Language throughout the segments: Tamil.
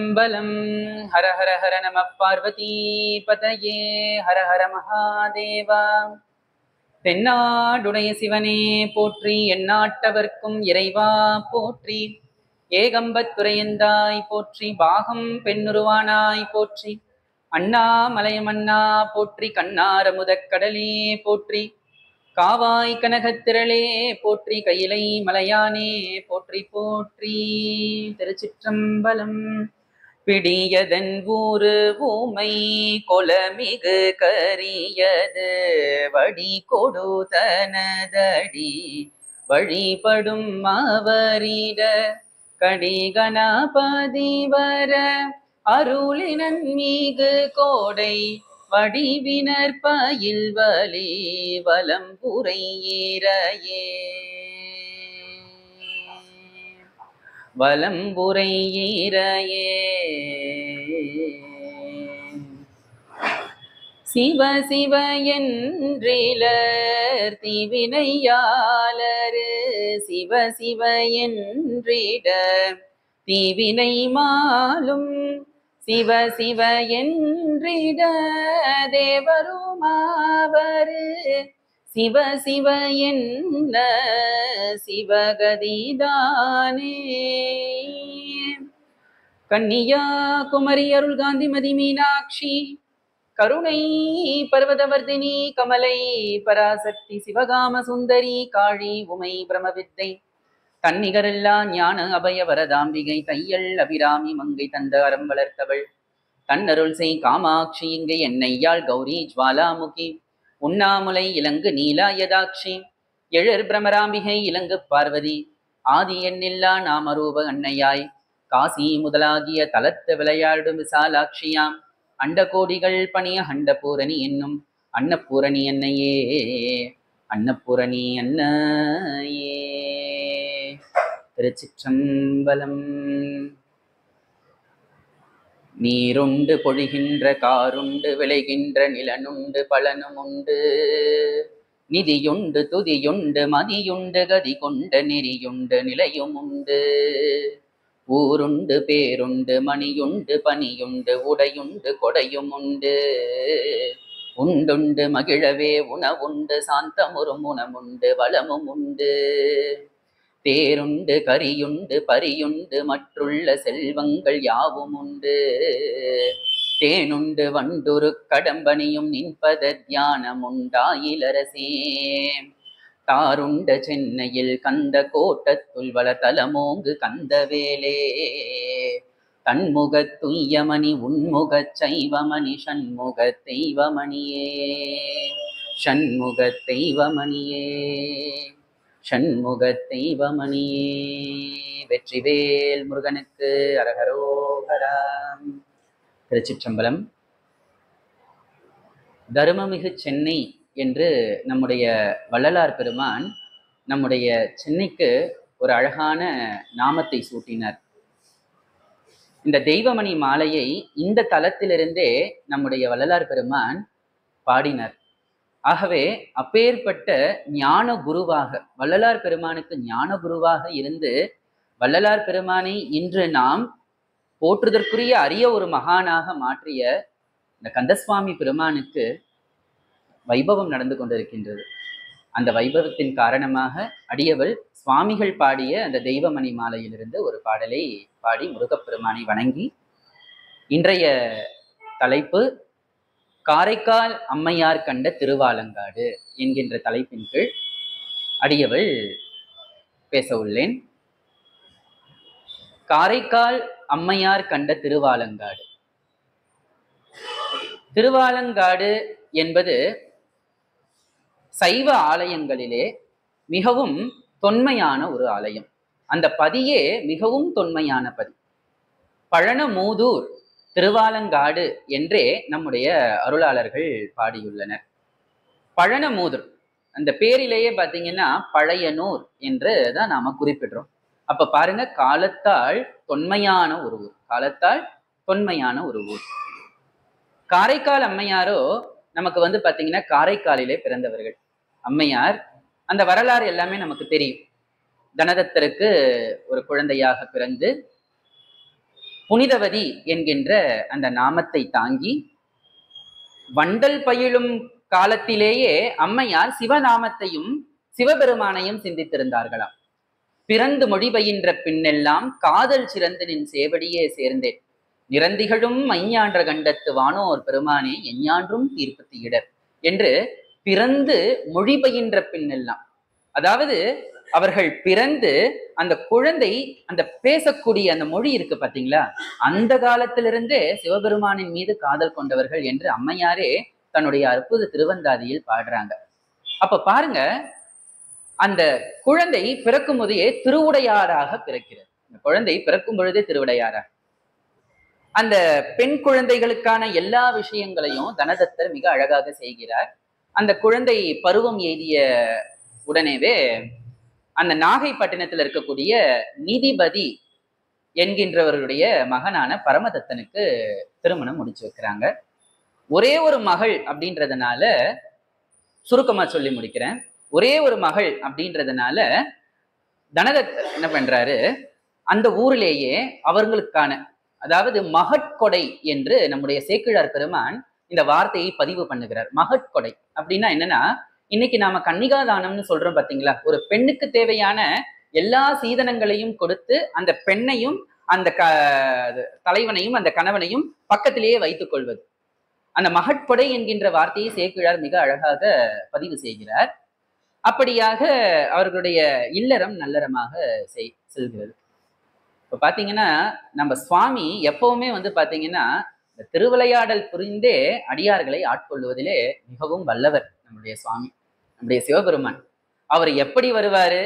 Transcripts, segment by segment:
திருச்சிற்றம்பலம். ஹர ஹர ஹர நம பார்வதி பதயே ஹர ஹர மகாதேவா. தென்னாடுடைய சிவனே போற்றி, எந்நாட்டவர்க்கும் இறைவா போற்றி. ஏகம்பத்துரையந்தாய் போற்றி, பாகம் பெண்ணுருவானாய் போற்றி. அண்ணாமலையமன்னா போற்றி, கண்ணாரமுதக்கடலே போற்றி. காவாய் கனகத்திரளே போற்றி, கையிலை மலையானே போற்றி போற்றி. திருச்சிற்றம்பலம். பிடியதன் ஊரு ஊமை கொலமிகு கரியது வடி கொடுதனதடி வழிபடும் அவரிட கடிகணபதி வர அருளினன் மீகு கோடை வடிவினர் பயில் வலி வலம்புரை ஈரையே வலம்புரை ஈரையே. சிவ சிவ என்றிலர் தீவினையாளரு சிவ சிவ என்றிட தீவினை மாலும் சிவ சிவ என்றிட தேவருமாவரு சிவ சிவ என்ன சிவகதிதானே. கன்னியாகுமரி அருள் காந்திமதி மீனாட்சி கருணை பர்வதவர்தினி கமலை பராசக்தி சிவகாம சுந்தரி காழி உமை பிரமவித்தை தன்னிகரெல்லா ஞான அபய வரதாம்பிகை தையல் அபிராமி மங்கை தந்த அறம் வளர்த்தவள் தன்னருள் செய் காமாட்சி இங்கை என்னையாள் கௌரி ஜுவாலாமுகி உண்ணாமுலை இலங்கு நீலாயதாட்சி எழிற் பிரமராம்பிகை இலங்கு பார்வதி ஆதி எண்ணில்லா நாமரூப அன்னையாய் காசி முதலாகிய தலத்து விளையாடும் விசாலாட்சியாம் அண்டகோடிகள் பணிய அண்டபூரணி என்னும் அன்னபூரணி அன்னையே அன்னபூரணி அன்னையே. திருச்சிற்றம்பலம். நீருண்டு பொழிகின்ற காருண்டு விளைகின்ற நிலனுண்டு பலனும் உண்டு நிதியுண்டு துதியுண்டு மதியுண்டு கதி கொண்ட நெறியுண்டு நிலையும் உண்டு ஊருண்டு பேருண்டு மணியுண்டு பனியுண்டு உடையுண்டு கொடையும் உண்டு உண்டுண்டு மகிழவே உணவுண்டு சாந்தமுறும் உணமுண்டு வளமும் உண்டு தேருண்டு கரியுண்டு பரியுண்டு மற்றுள்ள செல்வங்கள் யாவும் உண்டு தேனுண்டு வண்டுரு கடம்பனியும் நின்பத தியானம் உண்டாயிலரசே தாருண்ட சென்னையில் கந்த கோட்டத்துள் வள தலமோங்கு கந்தவேலே தன்முகத் துய்யமணி உன்முகச் சைவமணி ஷண்முக தெய்வமணியே ஷண்முக தெய்வமணியே ஷண்முக தெய்வமணியே. வெற்றிவேல் முருகனுக்கு அரகரோகரா. திருச்சிற்றம்பலம். தருமமிகு சென்னை என்று நம்முடைய வள்ளலார் பெருமான் நம்முடைய சென்னைக்கு ஒரு அழகான நாமத்தை சூட்டினார். இந்த தெய்வமணி மாலையை இந்த தலத்திலிருந்தே நம்முடைய வள்ளலார் பெருமான் பாடினார். ஆகவே அப்பேற்பட்ட ஞான குருவாக வள்ளலார் பெருமானுக்கு ஞான குருவாக இருந்து வள்ளலார் பெருமானை இன்று நாம் போற்றுதற்குரிய அரிய ஒரு மகானாக மாற்றிய இந்த கந்தசுவாமி பெருமானுக்கு வைபவம் நடந்து கொண்டிருக்கின்றது. அந்த வைபவத்தின் காரணமாக அடியவள் சுவாமிகள் பாடிய அந்த தெய்வமணி மாலையிலிருந்து ஒரு பாடலை பாடி முருகப்பெருமானை வணங்கி இன்றைய தலைப்பு காரைக்கால் அம்மையார் கண்ட திருவாலங்காடு என்கின்ற தலைப்பின் கீழ் அடியவள் பேச உள்ளேன். காரைக்கால் அம்மையார் கண்ட திருவாலங்காடு. திருவாலங்காடு என்பது சைவ ஆலயங்களிலே மிகவும் தொன்மையான ஒரு ஆலயம். அந்த பதியே மிகவும் தொன்மையான பதி. பழனமூதூர் திருவாலங்காடு என்றே நம்முடைய அருளாளர்கள் பாடியுள்ளனர். பழனமூதூர் அந்த பேரிலேயே பார்த்தீங்கன்னா பழையனூர் என்று தான் நாம குறிப்பிடுறோம். அப்ப பாருங்க, காலத்தால் தொன்மையான ஒரு ஊர், காலத்தால் தொன்மையான ஒரு ஊர். காரைக்கால் அம்மையாரோ நமக்கு பார்த்தீங்கன்னா காரைக்காலிலே பிறந்தவர்கள். அம்மையார் அந்த வரலாறு எல்லாமே நமக்கு தெரியும். தனதத்தருக்கு ஒரு குழந்தையாக பிறந்து புனிதவதி என்கின்ற அந்த நாமத்தை தாங்கி வண்டல் பயிலும் காலத்திலேயே அம்மையார் சிவநாமத்தையும் சிவபெருமானையும் சிந்தித்திருந்தார்களாம். பிறந்து மொழி பயின்ற பின்னெல்லாம் காதல் சிறந்து நின் சேவடியே சேர்ந்தேன், நிறந்திகளும் மைஞான்ற கண்டத்து வானோர் பெருமானே எஞ்ஞான்றும் தீர்ப்பு தீடர் என்று பிறந்து மொழி பயின்ற பின்னெல்லாம், அதாவது அவர்கள் பிறந்து அந்த குழந்தை அந்த பேசக்கூடிய அந்த மொழி இருக்கு பாத்தீங்களா, அந்த காலத்திலிருந்தே சிவபெருமானின் மீது காதல் கொண்டவர்கள் என்று அம்மையாரே தன்னுடைய அற்புத திருவந்தாதியில் பாடுறாங்க. அப்ப பாருங்க, அந்த குழந்தை பிறக்கும் போதே திருவுடையாராக பிறக்கிறது. அந்த குழந்தை பிறக்கும் பொழுதே திருவுடையாராக. அந்த பெண் குழந்தைகளுக்கான எல்லா விஷயங்களையும் தனதத்தர் மிக அழகாக செய்கிறார். அந்த குழந்தை பருவம் எய்திய உடனேவே அந்த நாகைப்பட்டினத்தில் இருக்கக்கூடிய நீதிபதி என்கின்றவருடைய மகனான பரமதத்தனுக்கு திருமணம் முடிச்சு வைக்கிறாங்க. ஒரே ஒரு மகள் அப்படின்றதுனால, சுருக்கமா சொல்லி முடிக்கிறேன், ஒரே ஒரு மகள் அப்படின்றதுனால தனதத்தர் என்ன பண்றாரு, அந்த ஊரிலேயே அவர்களுக்கான, அதாவது மகட்கொடை என்று நம்முடைய சேக்கிழார் பெருமான் இந்த வார்த்தையை பதிவு பண்ணுகிறார். மகட்கொடை அப்படின்னா என்னன்னா, இன்னைக்கு நாம கன்னிகாதானம்னு சொல்றோம் பாத்தீங்களா, ஒரு பெண்ணுக்கு தேவையான எல்லா சீதனங்களையும் கொடுத்து அந்த பெண்ணையும் அந்த தலைவனையும் அந்த கணவனையும் பக்கத்திலேயே வைத்துக் கொள்வது. அந்த மகட்கொடை என்கின்ற வார்த்தையை சேக்கிழார் மிக அழகாக பதிவு செய்கிறார். அப்படியாக அவர்களுடைய இல்லறம் நல்லறமாக செல்கிறது. இப்ப பாத்தீங்கன்னா நம்ம சுவாமி எப்பவுமே பாத்தீங்கன்னா இந்த திருவிளையாடல் புரிந்தே அடியார்களை ஆட்கொள்வதிலே மிகவும் வல்லவர் நம்முடைய சுவாமி, நம்முடைய சிவபெருமான். அவர் எப்படி வருவாரு,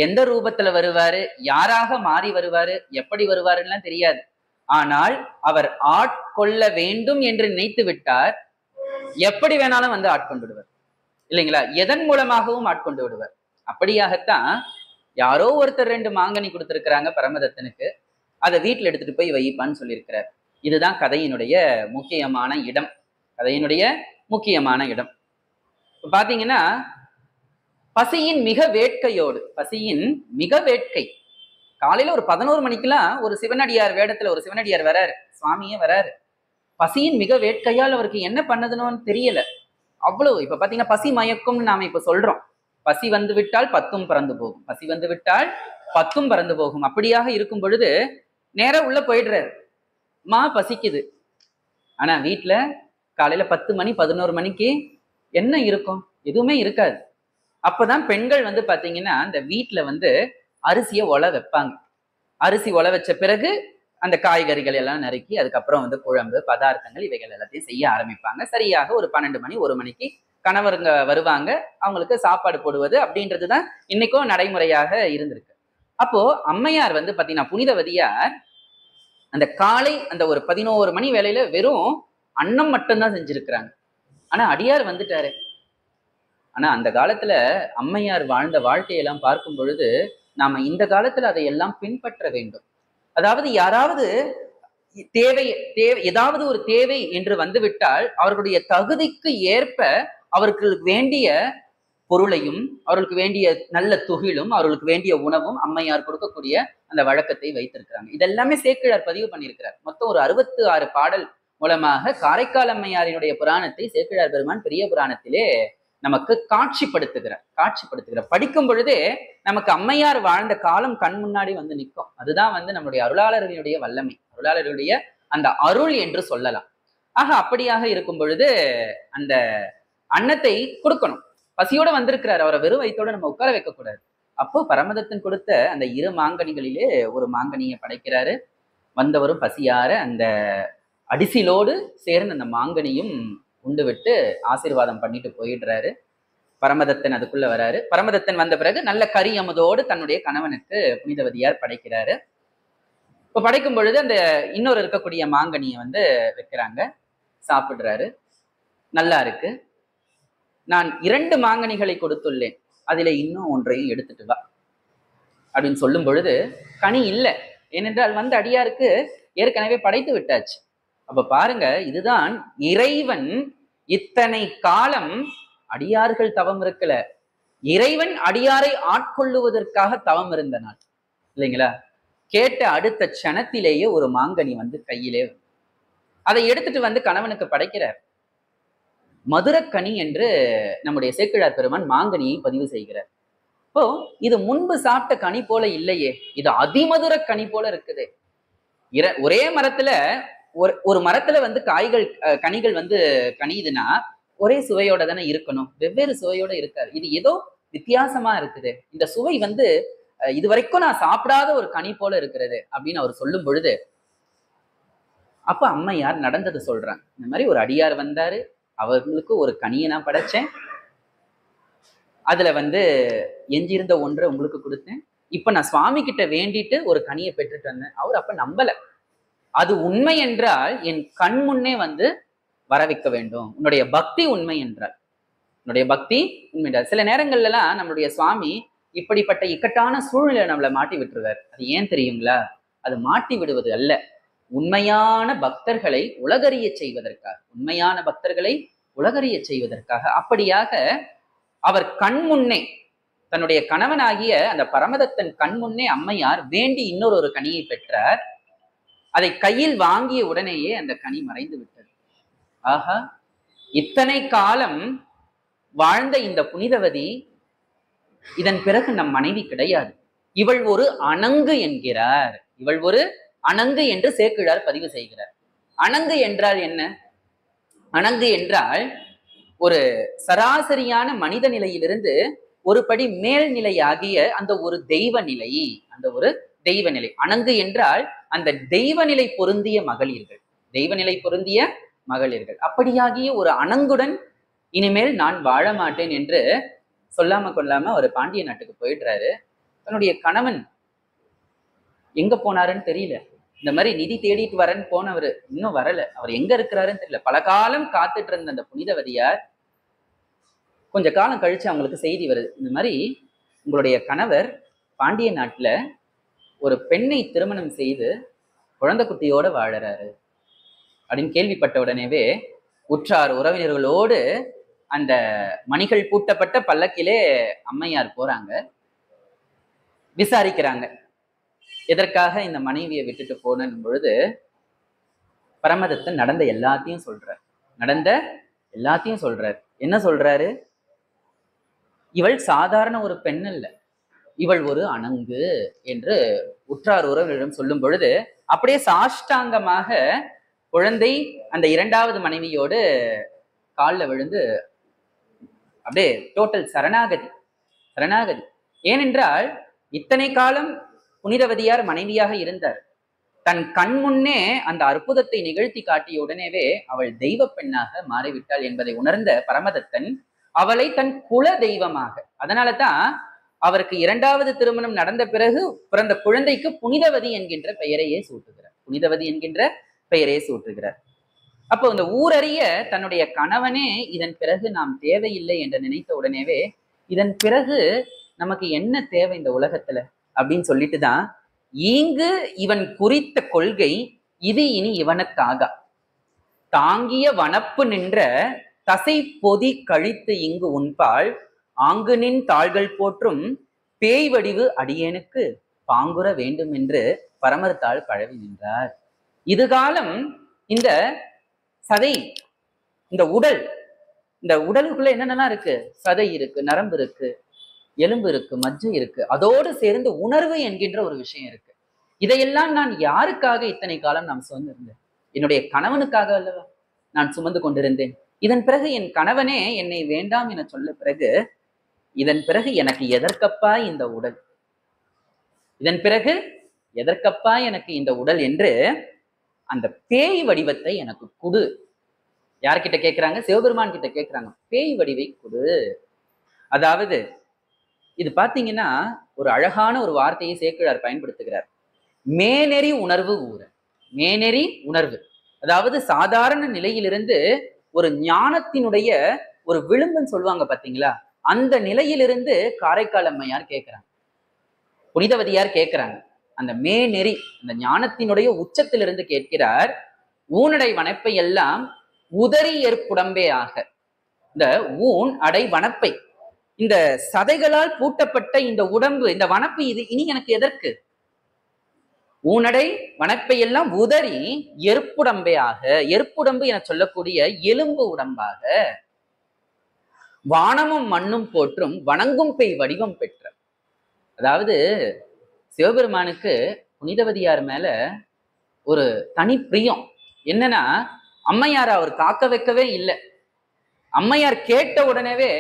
எந்த ரூபத்துல வருவாரு, யாராக மாறி வருவாரு, எப்படி வருவாருன்னு தெரியாது. ஆனால் அவர் ஆட்கொள்ள வேண்டும் என்று நினைத்து விட்டார், எப்படி வேணாலும் ஆட்கொண்டு விடுவார் இல்லைங்களா, எதன் மூலமாகவும் ஆட்கொண்டு விடுவார். அப்படியாகத்தான் யாரோ ஒருத்தர் 2 மாங்கனி கொடுத்திருக்கிறாங்க பரமதத்தனுக்கு, அதை வீட்டுல எடுத்துட்டு போய் வைப்பான்னு சொல்லியிருக்கிறார். இதுதான் கதையினுடைய முக்கியமான இடம், கதையினுடைய முக்கியமான இடம். இப்ப பாத்தீங்கன்னா பசியின் மிக வேட்கையோடு, பசியின் மிக வேட்கை, காலையில ஒரு 11 மணிக்கெல்லாம் ஒரு சிவனடியார் வேடத்துல ஒரு சிவனடியார் வராரு, சுவாமியே வராரு. பசியின் மிக வேட்கையால் அவருக்கு என்ன பண்ணதுன்னு தெரியல. அவ்வளவு இப்ப பாத்தீங்கன்னா பசி மயக்கம்னு நாம இப்ப சொல்றோம். பசி வந்து விட்டால் 10ம் பறந்து போகும், பசி வந்து விட்டால் 10ம் பறந்து போகும். அப்படியாக இருக்கும் பொழுது நேரா உள்ள போயிடுறாரு. மா பசிக்குது. ஆனா வீட்டுல காலையில 10 மணி 11 மணிக்கு என்ன இருக்கும், எதுவுமே இருக்காது. அப்பதான் பெண்கள் பாத்தீங்கன்னா அந்த வீட்டுல அரிசியை ஒல வைப்பாங்க. அரிசி ஒல வச்ச பிறகு அந்த காய்கறிகள் எல்லாம் நறுக்கி அதுக்கப்புறம் குழம்பு பதார்த்தங்கள் இவைகள் எல்லாத்தையும் செய்ய ஆரம்பிப்பாங்க. சரியாக ஒரு 12 மணி 1 மணிக்கு கணவருங்க வருவாங்க, அவங்களுக்கு சாப்பாடு போடுவது அப்படின்றதுதான் இன்னைக்கும் நடைமுறையாக இருந்திருக்கு. அப்போ அம்மையார் பாத்தீங்கன்னா புனிதவதியார் அந்த காலை அந்த ஒரு 11 மணி வேளையில வெறும் அன்னம் மட்டும்தான் செஞ்சிருக்கிறாங்க. ஆனா அடியார் வந்துட்டாரு. ஆனா அந்த காலத்துல அம்மையார் வாழ்ந்த வாழ்க்கையெல்லாம் பார்க்கும் பொழுது நாம இந்த காலத்துல அதையெல்லாம் பின்பற்ற வேண்டும். அதாவது யாராவது ஏதாவது ஒரு தேவை என்று வந்துவிட்டால் அவர்களுடைய தகுதிக்கு ஏற்ப அவருக்கு வேண்டிய பொருளையும் அவர்களுக்கு வேண்டிய நல்ல துகிலும் அவர்களுக்கு வேண்டிய உணவும் அம்மையார் கொடுக்கக்கூடிய அந்த வழக்கத்தை வைத்திருக்கிறாங்க. இதெல்லாமே சேக்கிழார் பதிவு பண்ணியிருக்கிறார். மொத்தம் ஒரு 66 பாடல் மூலமாக காரைக்கால் அம்மையாரினுடைய புராணத்தை சேக்கிழார் பெருமான் பெரிய புராணத்திலே நமக்கு காட்சிப்படுத்துகிறார். படிக்கும் பொழுதே நமக்கு அம்மையார் வாழ்ந்த காலம் கண் முன்னாடி நிற்கும். அதுதான் நம்முடைய அருளாளர்களுடைய வல்லமை, அருளாளர்களுடைய அந்த அருள் என்று சொல்லலாம். ஆக அப்படியாக இருக்கும் பொழுது அந்த அன்னத்தை கொடுக்கணும். பசியோட வந்திருக்கிறார், அவரை வெறும் வயிற்றோட நம்ம உட்கார வைக்க கூடாது. அப்போ பரமதத்தன் கொடுத்த அந்த 2 மாங்கனிகளிலே ஒரு மாங்கனியை படைக்கிறாரு. வந்தவரும் பசியார அந்த அடிசிலோடு சேர்ந்து அந்த மாங்கனியும் உண்டு விட்டு ஆசீர்வாதம் பண்ணிட்டு போயிடுறாரு. பரமதத்தன் அதுக்குள்ள வராரு. பரமதத்தன் வந்த பிறகு நல்ல கரி அமுதோடு தன்னுடைய கணவனுக்கு புனிதவதியார் படைக்கிறாரு. இப்ப படைக்கும் பொழுது அந்த இன்னொரு இருக்கக்கூடிய மாங்கனியை வைக்கிறாங்க, சாப்பிடுறாரு. நல்லா இருக்கு, நான் 2 மாங்கனிகளை கொடுத்துள்ளேன், அதில இன்னும் ஒன்றையும் எடுத்துட்டு வா அப்படின்னு சொல்லும் பொழுது கனி இல்லை. ஏனென்றால் அடியாருக்கு ஏற்கனவே படைத்து விட்டாச்சு. அப்ப பாருங்க, இதுதான் இறைவன் இத்தனை காலம் அடியார்கள் தவம் இருக்கல, இறைவன் அடியாரை ஆட்கொள்ளுவதற்காக தவம் இருந்த நாள் இல்லைங்களா. கேட்ட அடுத்த க்ஷணத்திலேயே ஒரு மாங்கனி வந்து கையிலே, அதை எடுத்துட்டு வந்து கணவனுக்கு படைக்கிறார். மதுரக்கனி என்று நம்முடைய சேக்கிழார் பெருமான் மாங்கனியை பதிவு செய்கிறார். இப்போ இது முன்பு சாப்பிட்ட கனி போல இல்லையே, இது அதிமதுர கனி போல இருக்குது. ஒரே மரத்துல ஒரு மரத்துல வந்து காய்கள் கனிகள் வந்து கனியுதுன்னா ஒரே சுவையோட தானே இருக்கணும், வெவ்வேறு சுவையோட இருக்காது. இது ஏதோ வித்தியாசமா இருக்குது, இந்த சுவை வந்து இது வரைக்கும் நான் சாப்பிடாத ஒரு கனி போல இருக்கிறது அப்படின்னு அவர் சொல்லும் பொழுது, அப்ப அம்மையார் நடந்தது சொல்றாங்க. இந்த மாதிரி ஒரு அடியார் வந்தாரு, அவர்களுக்கு ஒரு கனியை நான் படைச்சேன், அதுல வந்து எஞ்சிருந்த ஒன்றை உங்களுக்கு கொடுத்தேன், இப்ப நான் சுவாமி கிட்ட வேண்டிட்டு ஒரு கனியை பெற்றுட்டு வந்தேன். அவர் அப்ப நம்பல. அது உண்மை என்றால் என் கண் முன்னே வந்து வர வைக்க வேண்டும், உன்னுடைய பக்தி உண்மை என்றால், உன்னுடைய பக்தி உண்மை என்றால். சில நேரங்கள்ல எல்லாம் நம்மளுடைய சுவாமி இப்படிப்பட்ட இக்கட்டான சூழ்நிலை நம்மளை மாட்டி விட்டுருவார். அது ஏன் தெரியுங்களா? அது மாட்டி விடுவது அல்ல, உண்மையான பக்தர்களை உலகறிய செய்வதற்காக, உண்மையான பக்தர்களை உலகறிய செய்வதற்காக. அப்படியாக அவர் கண் முன்னே, தன்னுடைய கணவனாகிய அந்த பரமதத்தன் கண் முன்னே அம்மையார் வேண்டி இன்னொரு கனியை பெற்றார். அதை கையில் வாங்கிய உடனேயே அந்த கனி மறைந்து விட்டது. ஆஹா, இத்தனை காலம் வாழ்ந்த இந்த புனிதவதி இதன் பிறகு நம் மனைவி கிடையாது, இவள் ஒரு அணங்கு என்கிறார். இவள் ஒரு அணங்கு என்று சேக்கிழார் பதிவு செய்கிறார். அணங்கு என்றால் என்ன? அணங்கு என்றால் ஒரு சராசரியான மனித நிலையிலிருந்து ஒரு படி மேல்நிலையாகிய அந்த ஒரு தெய்வ நிலை, அந்த ஒரு தெய்வ நிலை. அணங்கு என்றால் அந்த தெய்வ நிலை பொருந்திய மகளிர்கள், தெய்வ நிலை பொருந்திய மகளிர்கள். அப்படியாகிய ஒரு அணங்குடன் இனிமேல் நான் வாழ மாட்டேன் என்று சொல்லாம கொள்ளாம ஒரு பாண்டிய நாட்டுக்கு போயிடுறாரு. தன்னுடைய கணவன் எங்க போனாருன்னு தெரியல. இந்த மாதிரி நிதி தேடிட்டு வரேன்னு போனவர் இன்னும் வரல, அவர் எங்க இருக்கிறாருன்னு தெரியல. பல காலம் காத்துட்டு இருந்த அந்த புனிதவதியார் கொஞ்ச காலம் கழிச்சு அவங்களுக்கு செய்தி வருது, இந்த மாதிரி உங்களுடைய கணவர் பாண்டிய நாட்டுல ஒரு பெண்ணை திருமணம் செய்து குழந்தை குட்டியோட வாழறாரு அப்படின்னு கேள்விப்பட்ட உடனேவே உற்றார் உறவினர்களோடு அந்த மணிகள் பூட்டப்பட்ட பல்லக்கிலே அம்மையார் போறாங்க. விசாரிக்கிறாங்க எதற்காக இந்த மனைவியை விட்டுட்டு போன பொழுது பரமதத்தன் நடந்த எல்லாத்தையும் சொல்றார். நடந்த எல்லாத்தையும் சொல்றார். என்ன சொல்றாரு? இவள் சாதாரண ஒரு பெண் அல்ல, இவள் ஒரு அணங்கு என்று உற்றார் உறவினரிடம் சொல்லும் பொழுது அப்படியே சாஷ்டாங்கமாக குழந்தை அந்த இரண்டாவது மனைவியோடு காலில் விழுந்து அப்படியே டோட்டல் சரணாகதி, சரணாகதி. ஏனென்றால் இத்தனை காலம் புனிதவதியார் மனைவியாக இருந்தார். தன் கண் முன்னே அந்த அற்புதத்தை நிகழ்த்தி காட்டிய உடனேவே அவள் தெய்வ பெண்ணாக மாறிவிட்டாள் என்பதை உணர்ந்த பரமதத்தன் அவளை தன் குல தெய்வமாக, அதனால தான் அவருக்கு இரண்டாவது திருமணம் நடந்த பிறகு பிறந்த குழந்தைக்கு புனிதவதி என்கின்ற பெயரையே சூட்டுகிறார். புனிதவதி என்கின்ற பெயரையே சூட்டுகிறார். அப்போ இந்த ஊரறிய தன்னுடைய கணவனே இதன் பிறகு நாம் தேவையில்லை என்று நினைத்த உடனேவே இதன் பிறகு நமக்கு என்ன தேவை இந்த உலகத்துல அப்படின்னு சொல்லிட்டு தான், ஈங்கு இவன் குறித்த கொள்கை இது இனி இவனுக்காக தாங்கிய வனப்பு நின்ற தசை பொதி கழித்து இங்கு உண்பாள் ஆங்கு நின் தாள்கள் போற்றும் பேய் வடிவு அடியேனுக்கு பாங்குற வேண்டும் என்று பரமர்த்தாள் பழவி நின்றார். இதுகாலம் இந்த சதை, இந்த உடல், இந்த உடலுக்குள்ள என்னென்னலாம் இருக்கு? சதை இருக்கு, நரம்பு இருக்கு, எலும்பு இருக்கு, மஜ்ஜை இருக்கு, அதோடு சேர்ந்து உணர்வு என்கின்ற ஒரு விஷயம் இருக்கு. இதையெல்லாம் நான் யாருக்காக இத்தனை காலம் நான் சுமந்திருந்தேன்? என்னுடைய கணவனுக்காக அல்லவா நான் சுமந்து கொண்டிருந்தேன். இதன் பிறகு என் கணவனே என்னை வேண்டாம் என சொல்ல பிறகு இதன் பிறகு எனக்கு எதற்கப்பா இந்த உடல், இதன் பிறகு எதற்கப்பா எனக்கு இந்த உடல் என்று அந்த பேய் வடிவத்தை எனக்கு கொடு. யார்கிட்ட கேட்கிறாங்க? சிவபெருமான் கிட்ட கேட்கிறாங்க, பேய் வடிவை கொடு. அதாவது இது பாத்தீங்கன்னா ஒரு அழகான ஒரு வார்த்தையை சேக்கிழார் பயன்படுத்துகிறார். மேனெறி உணர்வு ஊற. மேனெறி உணர்வு, அதாவது சாதாரண நிலையிலிருந்து ஒரு ஞானத்தினுடைய ஒரு விளிம்புன்னு சொல்லுவாங்க பாத்தீங்களா, அந்த நிலையிலிருந்து காரைக்கால் அம்மையார் கேட்கிறாங்க, புனிதவதியார் கேட்கிறாங்க. அந்த மேநெறி, அந்த ஞானத்தினுடைய உச்சத்திலிருந்து கேட்கிறார். ஊனடை வனப்பை எல்லாம் உதறி ஏற்புடம்பே ஆக. இந்த ஊன் அடை வனப்பை, இந்த சதைகளால் பூட்டப்பட்ட இந்த உடம்பு, இந்த வனப்பு, இது இனி எனக்கு எதற்கு? ஊனடை வனப்பை எல்லாம் உதறி எருப்புடம்பையாக, எருப்புடம்பு என சொல்லக்கூடிய எலும்பு உடம்பாக, வானமும் மண்ணும் போற்றும் வணங்கும் பெய் வடிவம் பெற்ற. அதாவது சிவபெருமானுக்கு புனிதவதியார் மேல ஒரு தனி பிரியம். என்னன்னா, அம்மையார் அவர் காக்க வைக்கவே இல்லை. அம்மையார் கேட்ட உடனேவே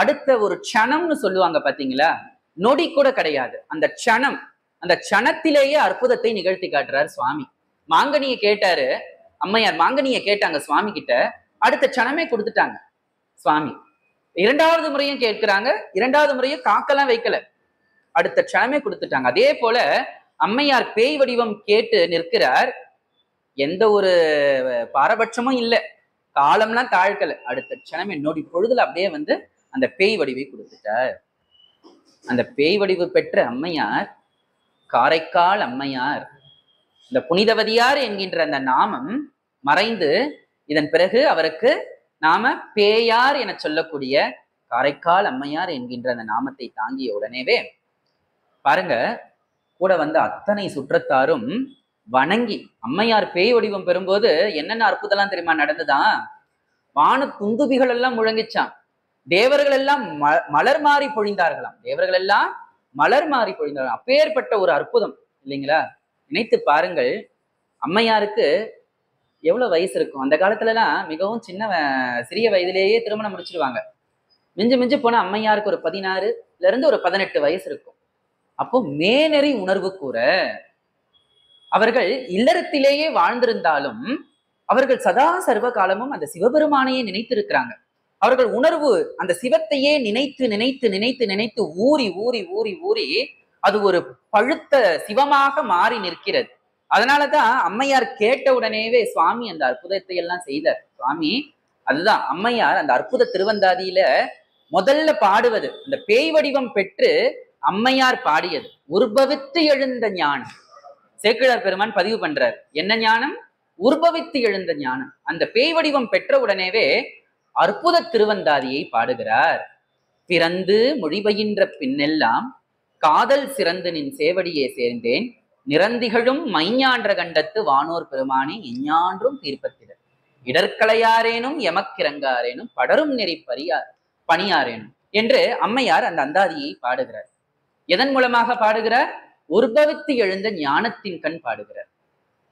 அடுத்த ஒரு க்ஷணம்னு சொல்லுவாங்க பாத்தீங்களா, நொடி கூட கிடையாது. அந்த க்ஷணம், அந்த க்ஷணத்திலேயே அற்புதத்தை நிகழ்த்தி காட்டுறார் சுவாமி. மாங்கனியை கேட்டாரு அம்மையார், மாங்கனியை கேட்டாங்க சுவாமி கிட்ட, அடுத்த க்ஷணமே கொடுத்துட்டாங்க சுவாமி. இரண்டாவது முறையும் கேட்கிறாங்க, இரண்டாவது முறையும் காக்கலாம் வைக்கல, அடுத்த க்ஷணமே கொடுத்துட்டாங்க. அதே போல அம்மையார் பேய் வடிவம் கேட்டு நிற்கிறார். எந்த ஒரு பாரபட்சமும் இல்லை, காலம்லாம் தாழ்க்கல, அடுத்த க்ஷணமே நொடி பொழுதுல அப்படியே வந்து அந்த பேய் வடிவை கொடுத்துட்டார். அந்த பேய் வடிவு பெற்ற அம்மையார் காரைக்கால் அம்மையார். இந்த புனிதவதியார் என்கின்ற அந்த நாமம் மறைந்து இதன் பிறகு அவருக்கு நாம பேயார் என சொல்லக்கூடிய காரைக்கால் அம்மையார் என்கின்ற அந்த நாமத்தை தாங்கிய உடனேவே பாருங்க, கூட வந்த அத்தனை சுற்றத்தாரும் வணங்கி, அம்மையார் பேய் வடிவம் பெறும்போது என்னென்ன அற்புதம்லாம் தெரியுமா நடந்துதான்? வான துந்துபிகள் எல்லாம் முழங்கிச்சான், தேவர்கள் எல்லாம் மலர் மாறி பொழிந்தார்களாம், தேவர்கள் எல்லாம் மலர் மாறி பொழிந்தார்கள். அப்பேற்பட்ட ஒரு அற்புதம் இல்லைங்களா? நினைத்து பாருங்கள், அம்மையாருக்கு எவ்வளவு வயசு இருக்கும்? அந்த காலத்துல எல்லாம் மிகவும் சிறிய வயதிலேயே திருமணம் முடிச்சிருவாங்க. மிஞ்சு மிஞ்சு போன அம்மையாருக்கு ஒரு 16 ஒரு 18 வயசு இருக்கும். அப்போ மேனறி உணர்வு கூற அவர்கள் இல்லறத்திலேயே வாழ்ந்திருந்தாலும் அவர்கள் சதா சர்வ காலமும் அந்த சிவபெருமானையே நினைத்திருக்கிறாங்க. அவர்கள் உணர்வு அந்த சிவத்தையே நினைத்து நினைத்து நினைத்து நினைத்து ஊறி ஊறி ஊறி ஊறி அது ஒரு பழுத்த சிவமாக மாறி நிற்கிறது. அதனாலதான் அம்மையார் கேட்ட உடனேவே சுவாமி அந்த அற்புதத்தை எல்லாம் செய்தார். சுவாமி அதுதான் அம்மையார் அந்த அற்புத திருவந்தாதியில முதல்ல பாடுவது, அந்த பேய் வடிவம் பெற்று அம்மையார் பாடியது உற்பவித்து எழுந்த ஞானம். சேக்கிழார் பெருமான் பதிவு பண்றார், என்ன ஞானம்? உற்பவித்து எழுந்த ஞானம். அந்த பேய் வடிவம் பெற்ற உடனேவே அற்புத திருவந்தாதியை பாடுகிறார். பிறந்து மொழிபயின்ற பின்னெல்லாம் காதல் சிறந்து நின் சேவடியே சேர்ந்தேன், நிறந்திகளும் மைஞான்ற கண்டத்து வானோர் பெருமானே எஞ்ஞான்றும் தீர்ப்பத்திடர், இடர்களையாரேனும் எமக்கிறங்காரேனும் படரும் நெறி பணியாரேனும் என்று அம்மையார் அந்த அந்தாதியை பாடுகிறார். எதன் மூலமாக பாடுகிறார்? உற்பவித்து எழுந்த ஞானத்தின் கண் பாடுகிறார்.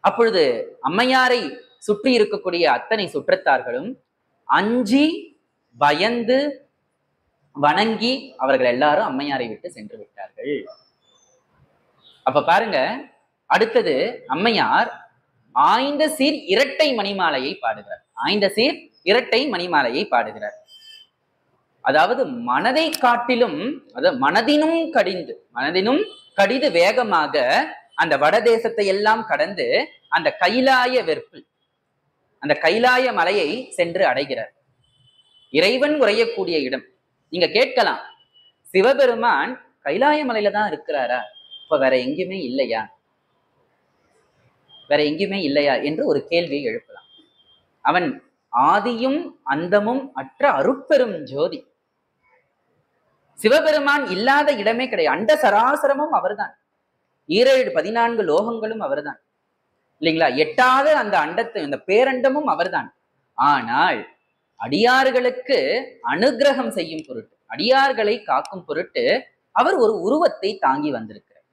அப்பொழுது அம்மையாரை சுற்றி இருக்கக்கூடிய அத்தனை சுற்றத்தார்களும் அஞ்சி பயந்து வணங்கி அவர்கள் எல்லாரும் அம்மையாரை விட்டு சென்று விட்டார்கள். அப்ப பாருங்க, அடுத்தது அம்மையார் ஆய்ந்த சீர் இரட்டை மணிமாலையை பாடுகிறார். ஆய்ந்த சீர் இரட்டை மணிமாலையை பாடுகிறார். அதாவது மனதை காட்டிலும், அதாவது மனதினும் கடிது வேகமாக அந்த வடதேசத்தை எல்லாம் கடந்து அந்த கைலாய வெற்பு, அந்த கைலாய மலையை சென்று அடைகிறார். இறைவன் உறையக்கூடிய இடம். நீங்க கேட்கலாம், சிவபெருமான் கைலாய மலையில தான் இருக்கிறாரா, இப்ப வேற எங்கேயுமே இல்லையா, வேற எங்கேயுமே இல்லையா என்று ஒரு கேள்வியை எழுப்பலாம். அவன் ஆதியும் அந்தமும் அற்ற அருட்பெரும் ஜோதி. சிவபெருமான் இல்லாத இடமே கிடையாது. அண்ட சராசரமும் அவர்தான், 14 லோகங்களும் அவர்தான் இல்லைங்களா? எட்டாத அந்த அண்டத்தை, அந்த பேரண்டமும் அவர்தான். ஆனால் அடியார்களுக்கு அனுகிரகம் செய்யும் பொருட்டு, அடியார்களை காக்கும் பொருட்டு அவர் ஒரு உருவத்தை தாங்கி வந்திருக்கிறார்.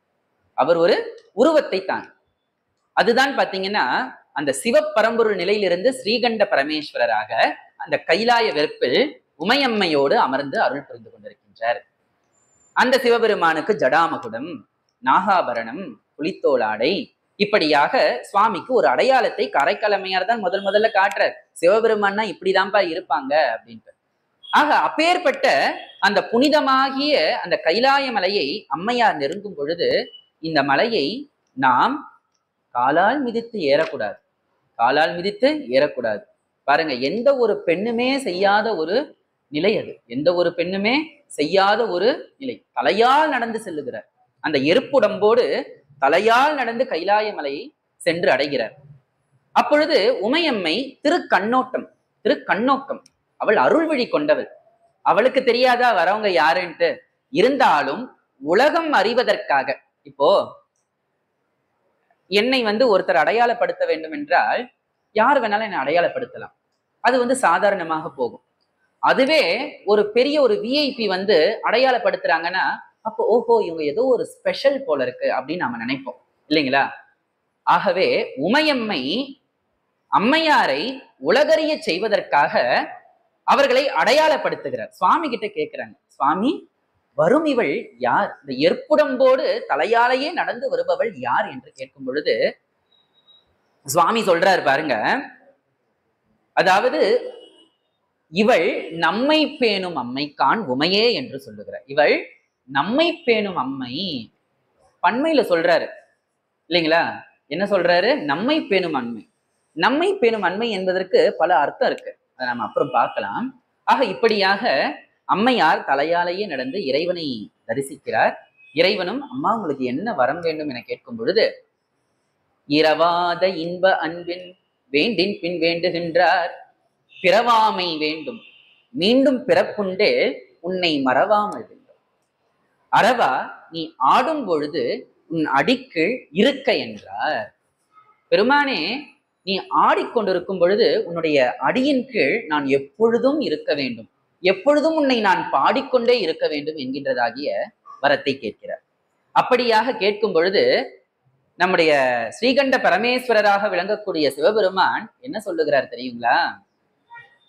அவர் ஒரு உருவத்தை தாங்கி, அதுதான் பாத்தீங்கன்னா அந்த சிவப்பரம்பொருள் நிலையிலிருந்து ஸ்ரீகண்ட பரமேஸ்வரராக அந்த கைலாய வெற்பில் உமையம்மையோடு அமர்ந்து அருள் புரிந்து கொண்டிருக்கின்றார். அந்த சிவபெருமானுக்கு ஜடாமகுடம், நாகாபரணம், புலித்தோளாடை, இப்படியாக சுவாமிக்கு ஒரு அடையாளத்தை காரைக்கால் அம்மையார் தான் முதல்ல காட்டுறார். சிவபெருமான்னா இப்படிதான்ப்பா இருப்பாங்க அப்படின்ட்டு. ஆக அப்பேற்பட்ட அந்த புனிதமாகிய அந்த கைலாய மலையை அம்மையார் நெருங்கும் பொழுது இந்த மலையை நாம் காலால் மிதித்து ஏறக்கூடாது, காலால் மிதித்து ஏறக்கூடாது. பாருங்க, எந்த ஒரு பெண்ணுமே செய்யாத ஒரு நிலை அது, எந்த ஒரு பெண்ணுமே செய்யாத ஒரு நிலை. தலையால் நடந்து செல்லுகிறார், அந்த எருப்புடம்போடு தலையால் நடந்து கைலாய மலையை சென்று அடைகிறார். அப்பொழுது உமையம்மை திருக்கண்ணோக்கம், அவள் அருள்விழி கொண்டவள். அவளுக்கு தெரியாதா வரவங்க யாருன்ட்டு? இருந்தாலும் உலகம் அறிவதற்காக, இப்போ என்னை ஒருத்தர் அடையாளப்படுத்த வேண்டும் என்றால் யார் வேணாலும் என்னை அடையாளப்படுத்தலாம். அது சாதாரணமாக போகும். அதுவே ஒரு பெரிய ஒரு விஐபி அடையாளப்படுத்துறாங்கன்னா, அப்போ ஓஹோ இவங்க ஏதோ ஒரு ஸ்பெஷல் போல இருக்கு அப்படின்னு நம்ம நினைப்போம் இல்லைங்களா? ஆகவே உமையம்மை அம்மையாரை உலகறிய செய்வதற்காக அவர்களை அடையாளப்படுத்துகிறார். சுவாமி கிட்ட கேட்கிறாங்க, சுவாமி வரும் இவள் யார்? இந்த எற்புடம்போடு தலையாலேயே நடந்து வருபவள் யார் என்று கேட்கும் பொழுது சுவாமி சொல்றாரு பாருங்க, அதாவது இவள் நம்மை பேணும் அம்மைக்கான் உமையே என்று சொல்லுகிறார். இவள் நம்மை பேணும் அம்மை, பன்மையில சொல்றாரு இல்லைங்களா? என்ன சொல்றாரு? நம்மை பேணும் அம்மை. நம்மை பேணும் அண்மை என்பதற்கு பல அர்த்தம் இருக்கு, அதை நம்ம அப்புறம் பார்க்கலாம். ஆக இப்படியாக அம்மையார் தலையாலேயே நடந்து இறைவனை தரிசிக்கிறார். இறைவனும் அம்மா உங்களுக்கு என்ன வரம் வேண்டும் என கேட்கும் பொழுது, இரவாத இன்ப அன்பின் வேண்டின் பின் வேண்டுகின்றார், பிறவாமை வேண்டும் மீண்டும் பிறப்புண்டே உன்னை மறவாமல் வேண்டும். அரவா நீ ஆடும் பொழுது உன் அடிக்கு இருக்க என்றார். பெருமானே நீ ஆடிக்கொண்டிருக்கும் பொழுது உன்னுடைய அடியின் கீழ் நான் எப்பொழுதும் இருக்க வேண்டும், எப்பொழுதும் உன்னை நான் பாடிக்கொண்டே இருக்க வேண்டும் என்கின்றதாகிய வரத்தை கேட்கிறார். அப்படியாக கேட்கும் பொழுது நம்முடைய ஸ்ரீகண்ட பரமேஸ்வரராக விளங்கக்கூடிய சிவபெருமான் என்ன சொல்லுகிறார் தெரியுங்களா?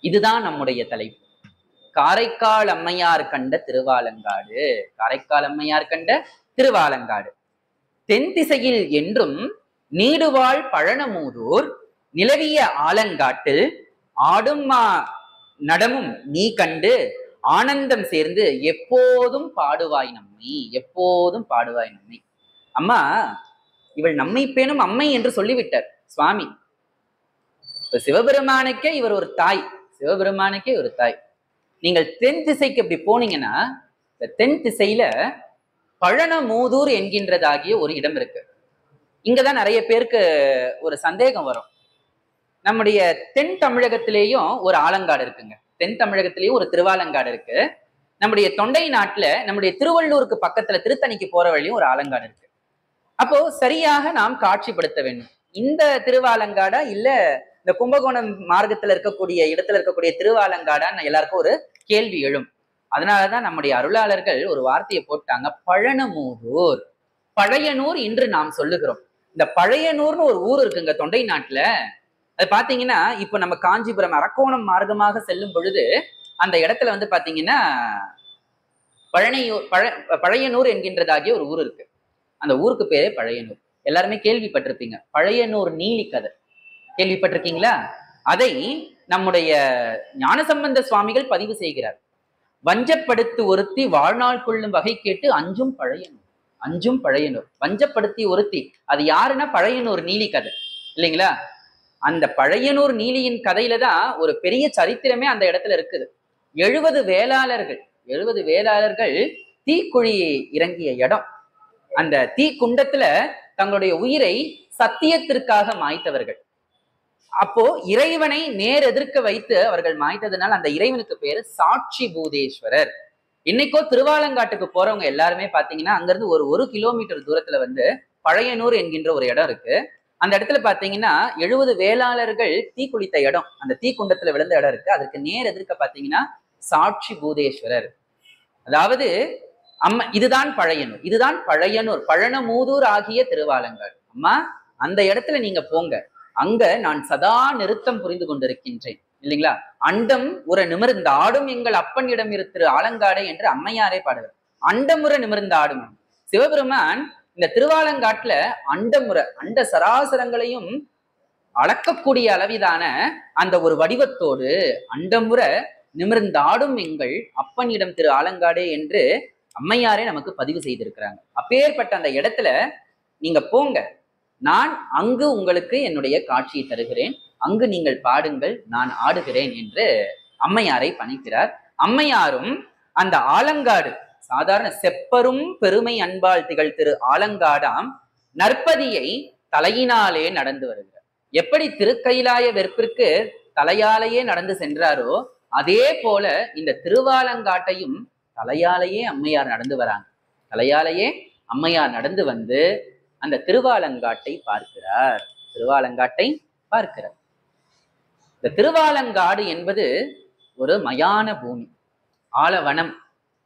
இதுதான் நம்முடைய தலைப்பு. காரைக்கால் அம்மையார் கண்ட திருவாலங்காடு. காரைக்கால் அம்மையார் கண்ட திருவாலங்காடு. தென் திசையில் என்றும் நீடுவாழ் பழனமூதூர் நிலவிய ஆலங்காட்டில் ஆடும் நடமும் நீ கண்டு ஆனந்தம் சேர்ந்து எப்போதும் பாடுவாய் நம்மை, எப்போதும் பாடுவாய் நம்மை. அம்மா இவள் நம்மை பேணும் அம்மை என்று சொல்லிவிட்டார் சுவாமி. இப்ப சிவபெருமானுக்கே இவர் ஒரு தாய், சிவபெருமானுக்கே ஒரு தாய். நீங்கள் தென் திசைக்கு அப்படி போனீங்கன்னா, இந்த தென் திசையில பழனமூதூர் என்கின்றதாகிய ஒரு இடம் இருக்கு. இங்கதான் நிறைய பேருக்கு ஒரு சந்தேகம் வரும். நம்முடைய தென் தமிழகத்திலேயும் ஒரு ஆலங்காடு இருக்குங்க. தென் தமிழகத்திலேயும் ஒரு திருவாலங்காடு இருக்கு. நம்முடைய தொண்டை நாட்டுல நம்முடைய திருவள்ளூருக்கு பக்கத்துல திருத்தணிக்கு போற வழியும் ஒரு ஆலங்காடு இருக்கு. அப்போ சரியாக நாம் காட்சிப்படுத்த வேண்டும். இந்த திருவாலங்காடா இல்ல இந்த கும்பகோணம் மார்க்கத்துல இருக்கக்கூடிய இடத்துல இருக்கக்கூடிய திருவாலங்காடான்னு எல்லாருக்கும் ஒரு கேள்வி எழும். அதனாலதான் நம்முடைய அருளாளர்கள் ஒரு வார்த்தையை போட்டாங்க, பழனமூதூர். பழையனூர் இன்று நாம் சொல்லுகிறோம். இந்த பழையனூர்னு ஒரு ஊர் இருக்குங்க தொண்டை நாட்டுல. அது பாத்தீங்கன்னா இப்ப நம்ம காஞ்சிபுரம் அரக்கோணம் மார்க்கமாக செல்லும் பொழுது அந்த இடத்துல பாத்தீங்கன்னா பழையனூர் என்கின்றதாகிய ஒரு ஊர் இருக்கு. அந்த ஊருக்கு பேரே பழையனூர். எல்லாருமே கேள்விப்பட்டிருப்பீங்க, பழையனூர் நீலி கதை கேள்விப்பட்டிருக்கீங்களா? அதை நம்முடைய ஞானசம்பந்த சுவாமிகள் பதிவு செய்கிறார். வஞ்சப்படுத்தி ஒருத்தி வாழ்நாள் கொள்ளும் வகை கேட்டு அஞ்சும் பழையனூர், அஞ்சும் பழையனூர். வஞ்சப்படுத்தி ஒருத்தி, அது யாருன்னா பழையனூர் நீலி கதை இல்லைங்களா? அந்த பழையனூர் நீலியின் கதையில தான் ஒரு பெரிய சரித்திரமே அந்த இடத்துல இருக்குது. 70 வேளாளர்கள் 70 வேளாளர்கள் தீக்குழி இறங்கிய இடம். அந்த தீ குண்டத்துல தங்களுடைய உயிரை சத்தியத்திற்காக மாய்த்தவர்கள். அப்போ இறைவனை நேர் எதிர்க்க வைத்து அவர்கள் மாய்த்ததுனால அந்த இறைவனுக்கு பேரு சாட்சி பூதேஸ்வரர். இன்னைக்கோ திருவாலங்காட்டுக்கு போறவங்க எல்லாருமே பாத்தீங்கன்னா அங்கிருந்து ஒரு கிலோமீட்டர் தூரத்துல பழையனூர் என்கின்ற ஒரு இடம் இருக்கு. அந்த இடத்துல பாத்தீங்கன்னா 70 வேளாளர்கள் தீ குளித்த இடம், அந்த தீ குண்டத்துல விழுந்த இடம் இருக்கு. அதற்கு நேர் எதிர்க்க பாத்தீங்கன்னா சாட்சி பூதேஸ்வரர். அதாவது இதுதான் பழையனூர், இதுதான் பழையனூர், பழனமூதூர் ஆகிய திருவாலங்காடு. அம்மா அந்த இடத்துல நீங்க போங்க, அங்க நான் சதா நிறுத்தம் புரிந்து கொண்டிருக்கின்றேன் இல்லைங்களா? அண்டம் உற நிமிர்ந்த ஆடும் எங்கள் அப்பனிடம் திரு ஆலங்காடே என்று அம்மையாரே பாடுகிறார். அண்டமுற நிமிர்ந்த ஆடும் சிவபெருமான் இந்த திருவாலங்காட்டுல அண்டமுறை, அண்ட சராசரங்களையும் அளக்கக்கூடிய அளவிதான அந்த ஒரு வடிவத்தோடு அண்டமுற நிமிர்ந்தாடும் எங்கள் அப்பனிடம் திரு ஆலங்காடே என்று அம்மையாரே நமக்கு பதிவு செய்திருக்கிறாங்க. அப்பேற்பட்ட அந்த இடத்துல நீங்க போங்க, நான் அங்கு உங்களுக்கு என்னுடைய காட்சியை தருகிறேன், அங்கு நீங்கள் பாடுங்கள், நான் ஆடுகிறேன் என்று அம்மையாரை பணிக்கிறார். அம்மையாரும் அந்த ஆலங்காடு சாதாரண செப்பரும் பெருமை அன்பால் திகழ் திரு ஆலங்காடாம் நற்பதியை தலையினாலே நடந்து வருகிறார். எப்படி திருக்கைலாய வெற்பிற்கு தலையாலேயே நடந்து சென்றாரோ அதே போல இந்த திருவாலங்காட்டையும் தலையாலேயே அம்மையார் நடந்து வராங்க. தலையாலேயே அம்மையார் நடந்து வந்து அந்த திருவாலங்காட்டை பார்க்கிறார். திருவாலங்காட்டை பார்க்கிறார். இந்த திருவாலங்காடு என்பது ஒரு மயான பூமி, ஆலவனம்,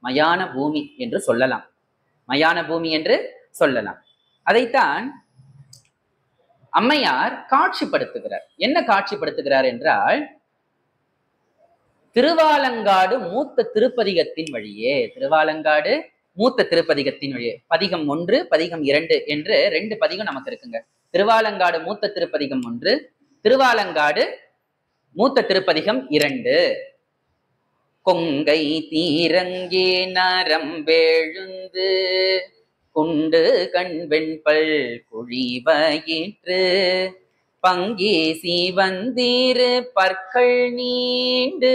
மயான பூமி என்று சொல்லலாம். மயான பூமி என்று சொல்லலாம். அதைத்தான் அம்மையார் காட்சிப்படுத்துகிறார். என்ன காட்சிப்படுத்துகிறார் என்றால், திருவாலங்காடு மூத்த திருப்பதிகத்தின் வழியே, திருவாலங்காடு மூத்த திருப்பதிகத்தின் வழியே, பதிகம் 1, பதிகம் 2 என்று 2 பதிகம் நமக்கு இருக்குங்க. திருவாலங்காடு மூத்த திருப்பதிகம் 1, திருவாலங்காடு மூத்த திருப்பதிகம் 2. கொங்கை தீரங்கே நரம்பெழுந்து குண்டு கண்வெண்பல் குழிவயிற்று பங்கே சிவந்தீரு பற்கள் நீண்டு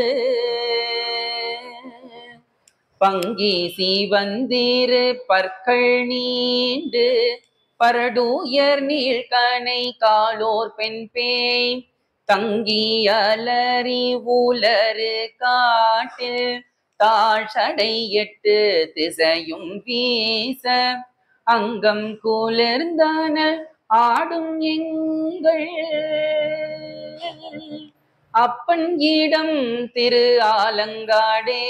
பங்கி சிவந்தீரு பற்கள் நீண்டு பரடுயர் நீழ்கணை காலோர் பெண் பேய் தங்கி அலறி உலரு காட்டில் தாழ்சடை 8 திசையும் வீச அங்கம் குளிர்ந்தன ஆடும் எங்கள் அப்பன் இடம் திரு ஆலங்காடே,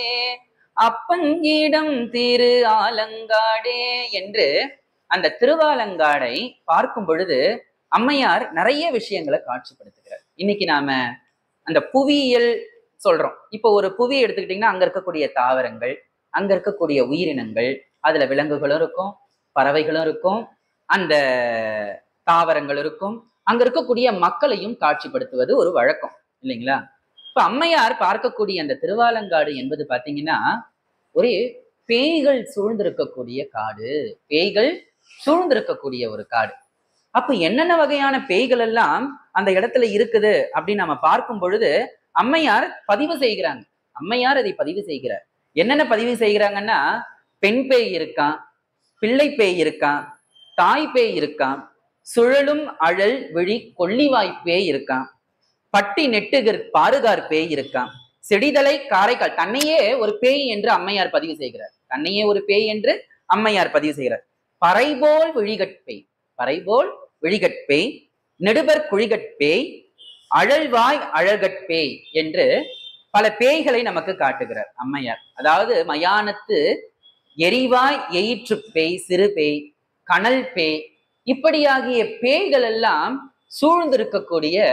அப்பன் இடம் திரு ஆலங்காடே என்று அந்த திருவாலங்காடை பார்க்கும் பொழுது அம்மையார் நிறைய விஷயங்களை காட்சிப்படுத்துகிறார். இன்னைக்கு நாம அந்த புவியியல் சொல்றோம். இப்போ ஒரு புவியை எடுத்துக்கிட்டீங்கன்னா அங்க இருக்கக்கூடிய தாவரங்கள், அங்க இருக்கக்கூடிய உயிரினங்கள், அதுல விலங்குகளும் இருக்கும், பறவைகளும் இருக்கும், அந்த தாவரங்கள் இருக்கும், அங்க இருக்கக்கூடிய மக்களையும் காட்சிப்படுத்துவது ஒரு வழக்கம் இல்லைங்களா? இப்ப அம்மையார் பார்க்கக்கூடிய அந்த திருவாலங்காடு என்பது பாத்தீங்கன்னா ஒரு பேய்கள் சூழ்ந்திருக்கக்கூடிய காடு, பேய்கள் சூழ்ந்திருக்கக்கூடிய ஒரு காடு. அப்ப என்னென்ன வகையான பேய்கள் எல்லாம் அந்த இடத்துல இருக்குது அப்படின்னு நம்ம பார்க்கும் பொழுது அம்மையார் பதிவு செய்கிறாங்க. அம்மையார் அதை பதிவு செய்கிறார். என்னென்ன பதிவு செய்கிறாங்கன்னா, பெண் பேய் இருக்கான், பிள்ளை பேய் இருக்கான், தாய் பேய் இருக்கான், சுழலும் அழல் விழி கொள்ளிவாய் பேய் இருக்கான், பட்டி நெட்டுகர் பாருகார் பேய் இருக்கான், செடிதலை காரைக்கால், தன்னையே ஒரு பேய் என்று அம்மையார் பதிவு செய்கிறார். தன்னையே ஒரு பேய் என்று அம்மையார் பதிவு செய்கிறார். பறைபோல் விழிகட்பேய், பறைபோல் விழிகட்பேய், நெடுபர் குழிகட்பேய், அழல்வாய் அழகட்பேய் என்று பல பேய்களை நமக்கு காட்டுகிறார் அம்மையார். அதாவது மயானத்து எரிவாய் எயிற்று பேய், சிறு பேய், கனல் பேய், இப்படியாகிய பேய்கள் எல்லாம் சூழ்ந்திருக்கக்கூடிய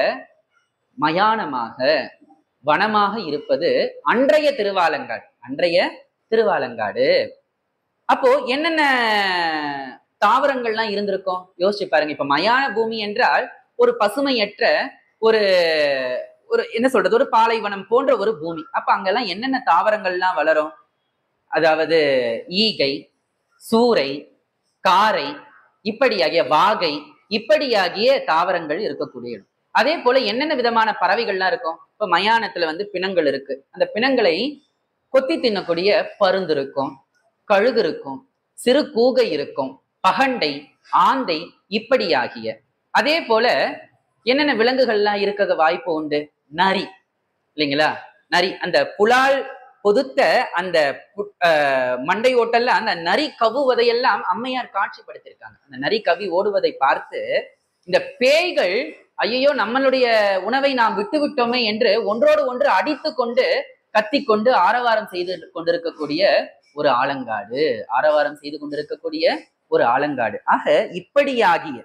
மயானமாக வனமாக இருப்பது அன்றைய திருவாலங்காடு, அன்றைய திருவாலங்காடு. அப்போ என்னென்ன தாவரங்கள்லாம் இருந்திருக்கும் யோசிச்சு பாருங்க. இப்ப மயான பூமி என்றால் ஒரு பசுமையற்ற ஒரு ஒரு என்ன சொல்றது, ஒரு பாலைவனம் போன்ற ஒரு பூமி. அப்ப அங்கெல்லாம் என்னென்ன தாவரங்கள்லாம் வளரும்? அதாவது ஈகை, சூரை, காரை, இப்படியாகிய வாகை, இப்படியாகிய தாவரங்கள் இருக்கக்கூடிய இடம். அதே போல என்னென்ன விதமான பறவைகள்லாம் இருக்கும்? இப்ப மயானத்துல பிணங்கள் இருக்கு. அந்த பிணங்களை கொத்தி தின்னக்கூடிய பருந்து இருக்கும், கழுகு இருக்கும், சிறு கூகை இருக்கும், பகண்டை, ஆந்தை, இப்படியாகிய. அதே போல என்னென்ன விலங்குகள்லாம் இருக்க வாய்ப்பு உண்டு? நரி இல்லைங்களா? நரி, அந்த புலால் பொதுத்த அந்த மண்டை ஓட்டல்ல அந்த நரி கவுவதையெல்லாம் அம்மையார் காட்சிப்படுத்தியிருக்காங்க. அந்த நரி கவி ஓடுவதை பார்த்து இந்த பேய்கள் ஐயோ நம்மளுடைய உணவை நாம் விட்டு விட்டோமே என்று ஒன்றோடு ஒன்று அடித்து கொண்டு கத்திக்கொண்டு ஆரவாரம் செய்து கொண்டிருக்கக்கூடிய ஒரு ஆலங்காடு, ஆரவாரம் செய்து கொண்டிருக்கக்கூடிய ஒரு ஆலங்காடு. ஆக இப்படியாகிய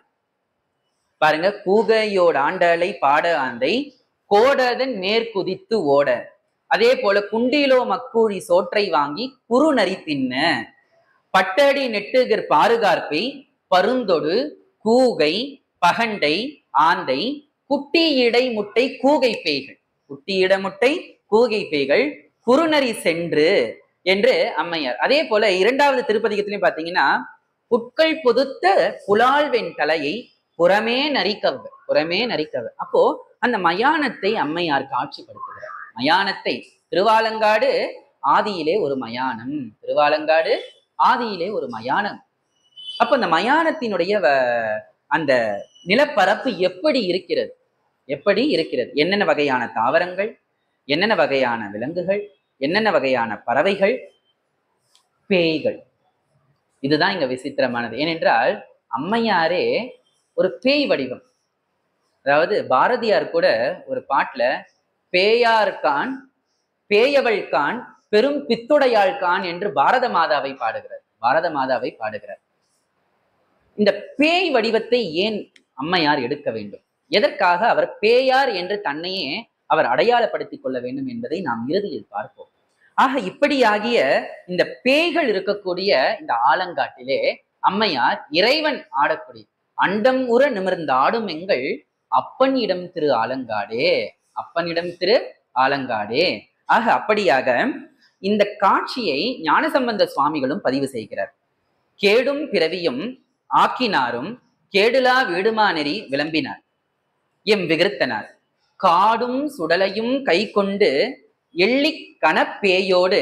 பாருங்க, கூகையோட ஆண்டலை பாட ஆந்தை கோடதன் மேற்குதித்து ஓட, அதே போல குண்டிலோ மக்கூழி சோற்றை வாங்கி குறு நரி தின்ன, பட்டடி நெட்டுகர் பாருகார்பை பருந்தொடு கூகை பகண்டை ஆந்தை குட்டியிடை முட்டை கூகை பேய்கள், குட்டியிட முட்டை கூகை பேய்கள் குறுநரி சென்று என்று அம்மையார். அதே போல 2வது திருப்பதிகத்திலையும் பாத்தீங்கன்னா, புட்கள் பொதுத்த புலால்வெண் தலையை புறமே நரிக்கவ, புறமே நரிக்கவ. அப்போ அந்த மயானத்தை அம்மையார் காட்சிப்படுத்துகிறார். மயானத்தை, திருவாலங்காடு ஆதியிலே ஒரு மயானம், திருவாலங்காடு ஆதியிலே ஒரு மயானம். அப்ப அந்த மயானத்தினுடைய அந்த நிலப்பரப்பு எப்படி இருக்கிறது, எப்படி இருக்கிறது, என்னென்ன வகையான தாவரங்கள், என்னென்ன வகையான விலங்குகள், என்னென்ன வகையான பறவைகள், பேய்கள். இதுதான் இங்க விசித்திரமானது. ஏனென்றால் அம்மையாரே ஒரு பேய் வடிவம். அதாவது பாரதியார் கூட ஒரு பாட்டுல பேயார்கான் பேயவள்கான் பெரும் பித்துடையாள்கான் என்று பாரத மாதாவை பாடுகிறார். பாரத மாதாவை பாடுகிறார். இந்த பேய் வடிவத்தை ஏன் அம்மையார் எடுக்க வேண்டும்? எதற்காக அவர் பேயார் என்று தன்னையே அவர் அடையாளப்படுத்திக் கொள்ள வேண்டும் என்பதை நாம் இறுதியில் பார்ப்போம். ஆக இப்படியாகிய இந்த பேய்கள் இருக்கக்கூடிய இந்த ஆலங்காட்டிலே அம்மையார் இறைவன் ஆடக்கூடிய அண்டம் உற நிமிர்ந்த ஆடும் எங்கள் அப்பனிடம் திரு ஆலங்காடே, அப்பனிடம் திரு ஆலங்காடே. ஆக அப்படியாக இந்த காட்சியை ஞானசம்பந்த சுவாமிகளும் பதிவு செய்கிறார். கேடும் பிறவியும் ஆக்கினாரும் கேடுலா வீடுமா நெறி விளம்பினார் எம் விகிருத்தனார் காடும் சுடலையும் கை கொண்டு எள்ளி கணப்பேயோடு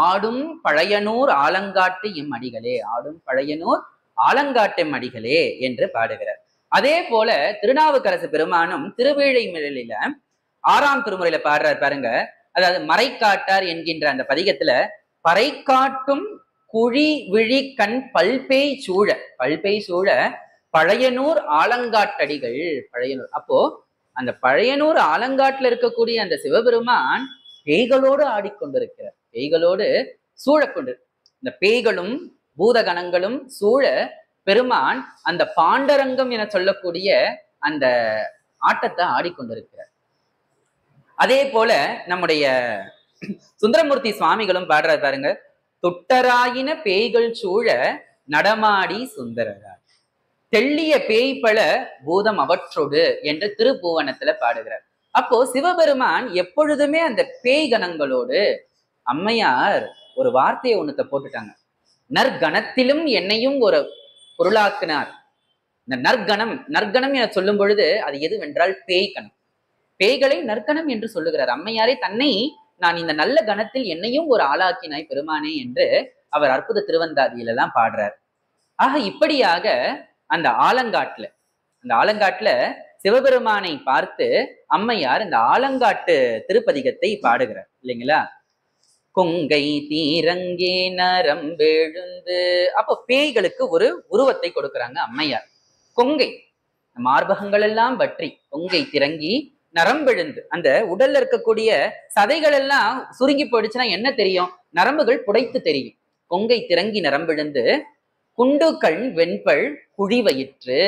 ஆடும் பழையனூர் ஆலங்காட்டு எம் அடிகளே, ஆடும் பழையனூர் ஆலங்காட்டு அடிகளே என்று பாடுகிறார். அதே போல திருநாவுக்கரசு பெருமானும் திருவேழைமிழலில 6ஆம் திருமுறையில பாடுறார் பாருங்க. அதாவது மறைக்காட்டார் என்கின்ற அந்த பதிகத்துல பறைக்காட்டும் குழி விழி கண் பல்பேய் சூழ, பல்பேய் சூழ பழையனூர் ஆலங்காட்டடிகள். பழையனூர், அப்போ அந்த பழையனூர் ஆலங்காட்டுல இருக்கக்கூடிய அந்த சிவபெருமான் பேய்களோடு ஆடிக்கொண்டிருக்கிறார், பேய்களோடு சூழக்கொண்டு. இந்த பேய்களும் பூதகணங்களும் சூழ பெருமான் அந்த பாண்டரங்கம் என சொல்லக்கூடிய அந்த ஆட்டத்தை ஆடிக்கொண்டிருக்கிறார். அதே போல நம்முடைய சுந்தரமூர்த்தி சுவாமிகளும் பாடுறாரு பாருங்க. தொட்டராயின பேய்கள் சூழ நடமாடி சுந்தரரார் தெள்ளிய பேய்பல பூதம் அவற்றோடு என்று திருப்புவனத்துல பாடுகிறார். அப்போ சிவபெருமான் எப்பொழுதுமே அந்த பேய்கணங்களோடு. அம்மையார் ஒரு வார்த்தையை ஒண்ணுத்த போட்டுட்டாங்க, நற்கணத்திலும் என்னையும் ஒரு பொருளாக்கினார். இந்த நற்கணம், நற்கணம் என சொல்லும் பொழுது அது எதுவென்றால் பேய்கணம். பேய்களை நற்கணம் என்று சொல்லுகிறார். அம்மையாரே தன்னை நான் இந்த நல்ல கணத்தில் என்னையும் ஒரு ஆளாக்கினாய் பெருமானே என்று அவர் அற்புத திருவந்தாதியில எல்லாம் பாடுறார். ஆக இப்படியாக அந்த ஆலங்காட்டுல சிவபெருமானை பார்த்து அம்மையார் இந்த ஆலங்காட்டு திருப்பதிகத்தை பாடுகிறார் இல்லைங்களா? கொங்கை தீரங்கே நரம்பெழுந்து. அப்போ பேய்களுக்கு ஒரு உருவத்தை கொடுக்கிறாங்க அம்மையார். கொங்கை, மார்பகங்கள் எல்லாம் பற்றி கொங்கை திறங்கி நரம்பெழுந்து, அந்த உடல்ல இருக்கக்கூடிய சதைகள் எல்லாம் சுருங்கி போயிடுச்சுன்னா என்ன தெரியும்? நரம்புகள் புடைத்து தெரியும். கொங்கை திறங்கி நரம்பெழுந்து குண்டு கண் வெண்பல் குழி வயிற்று,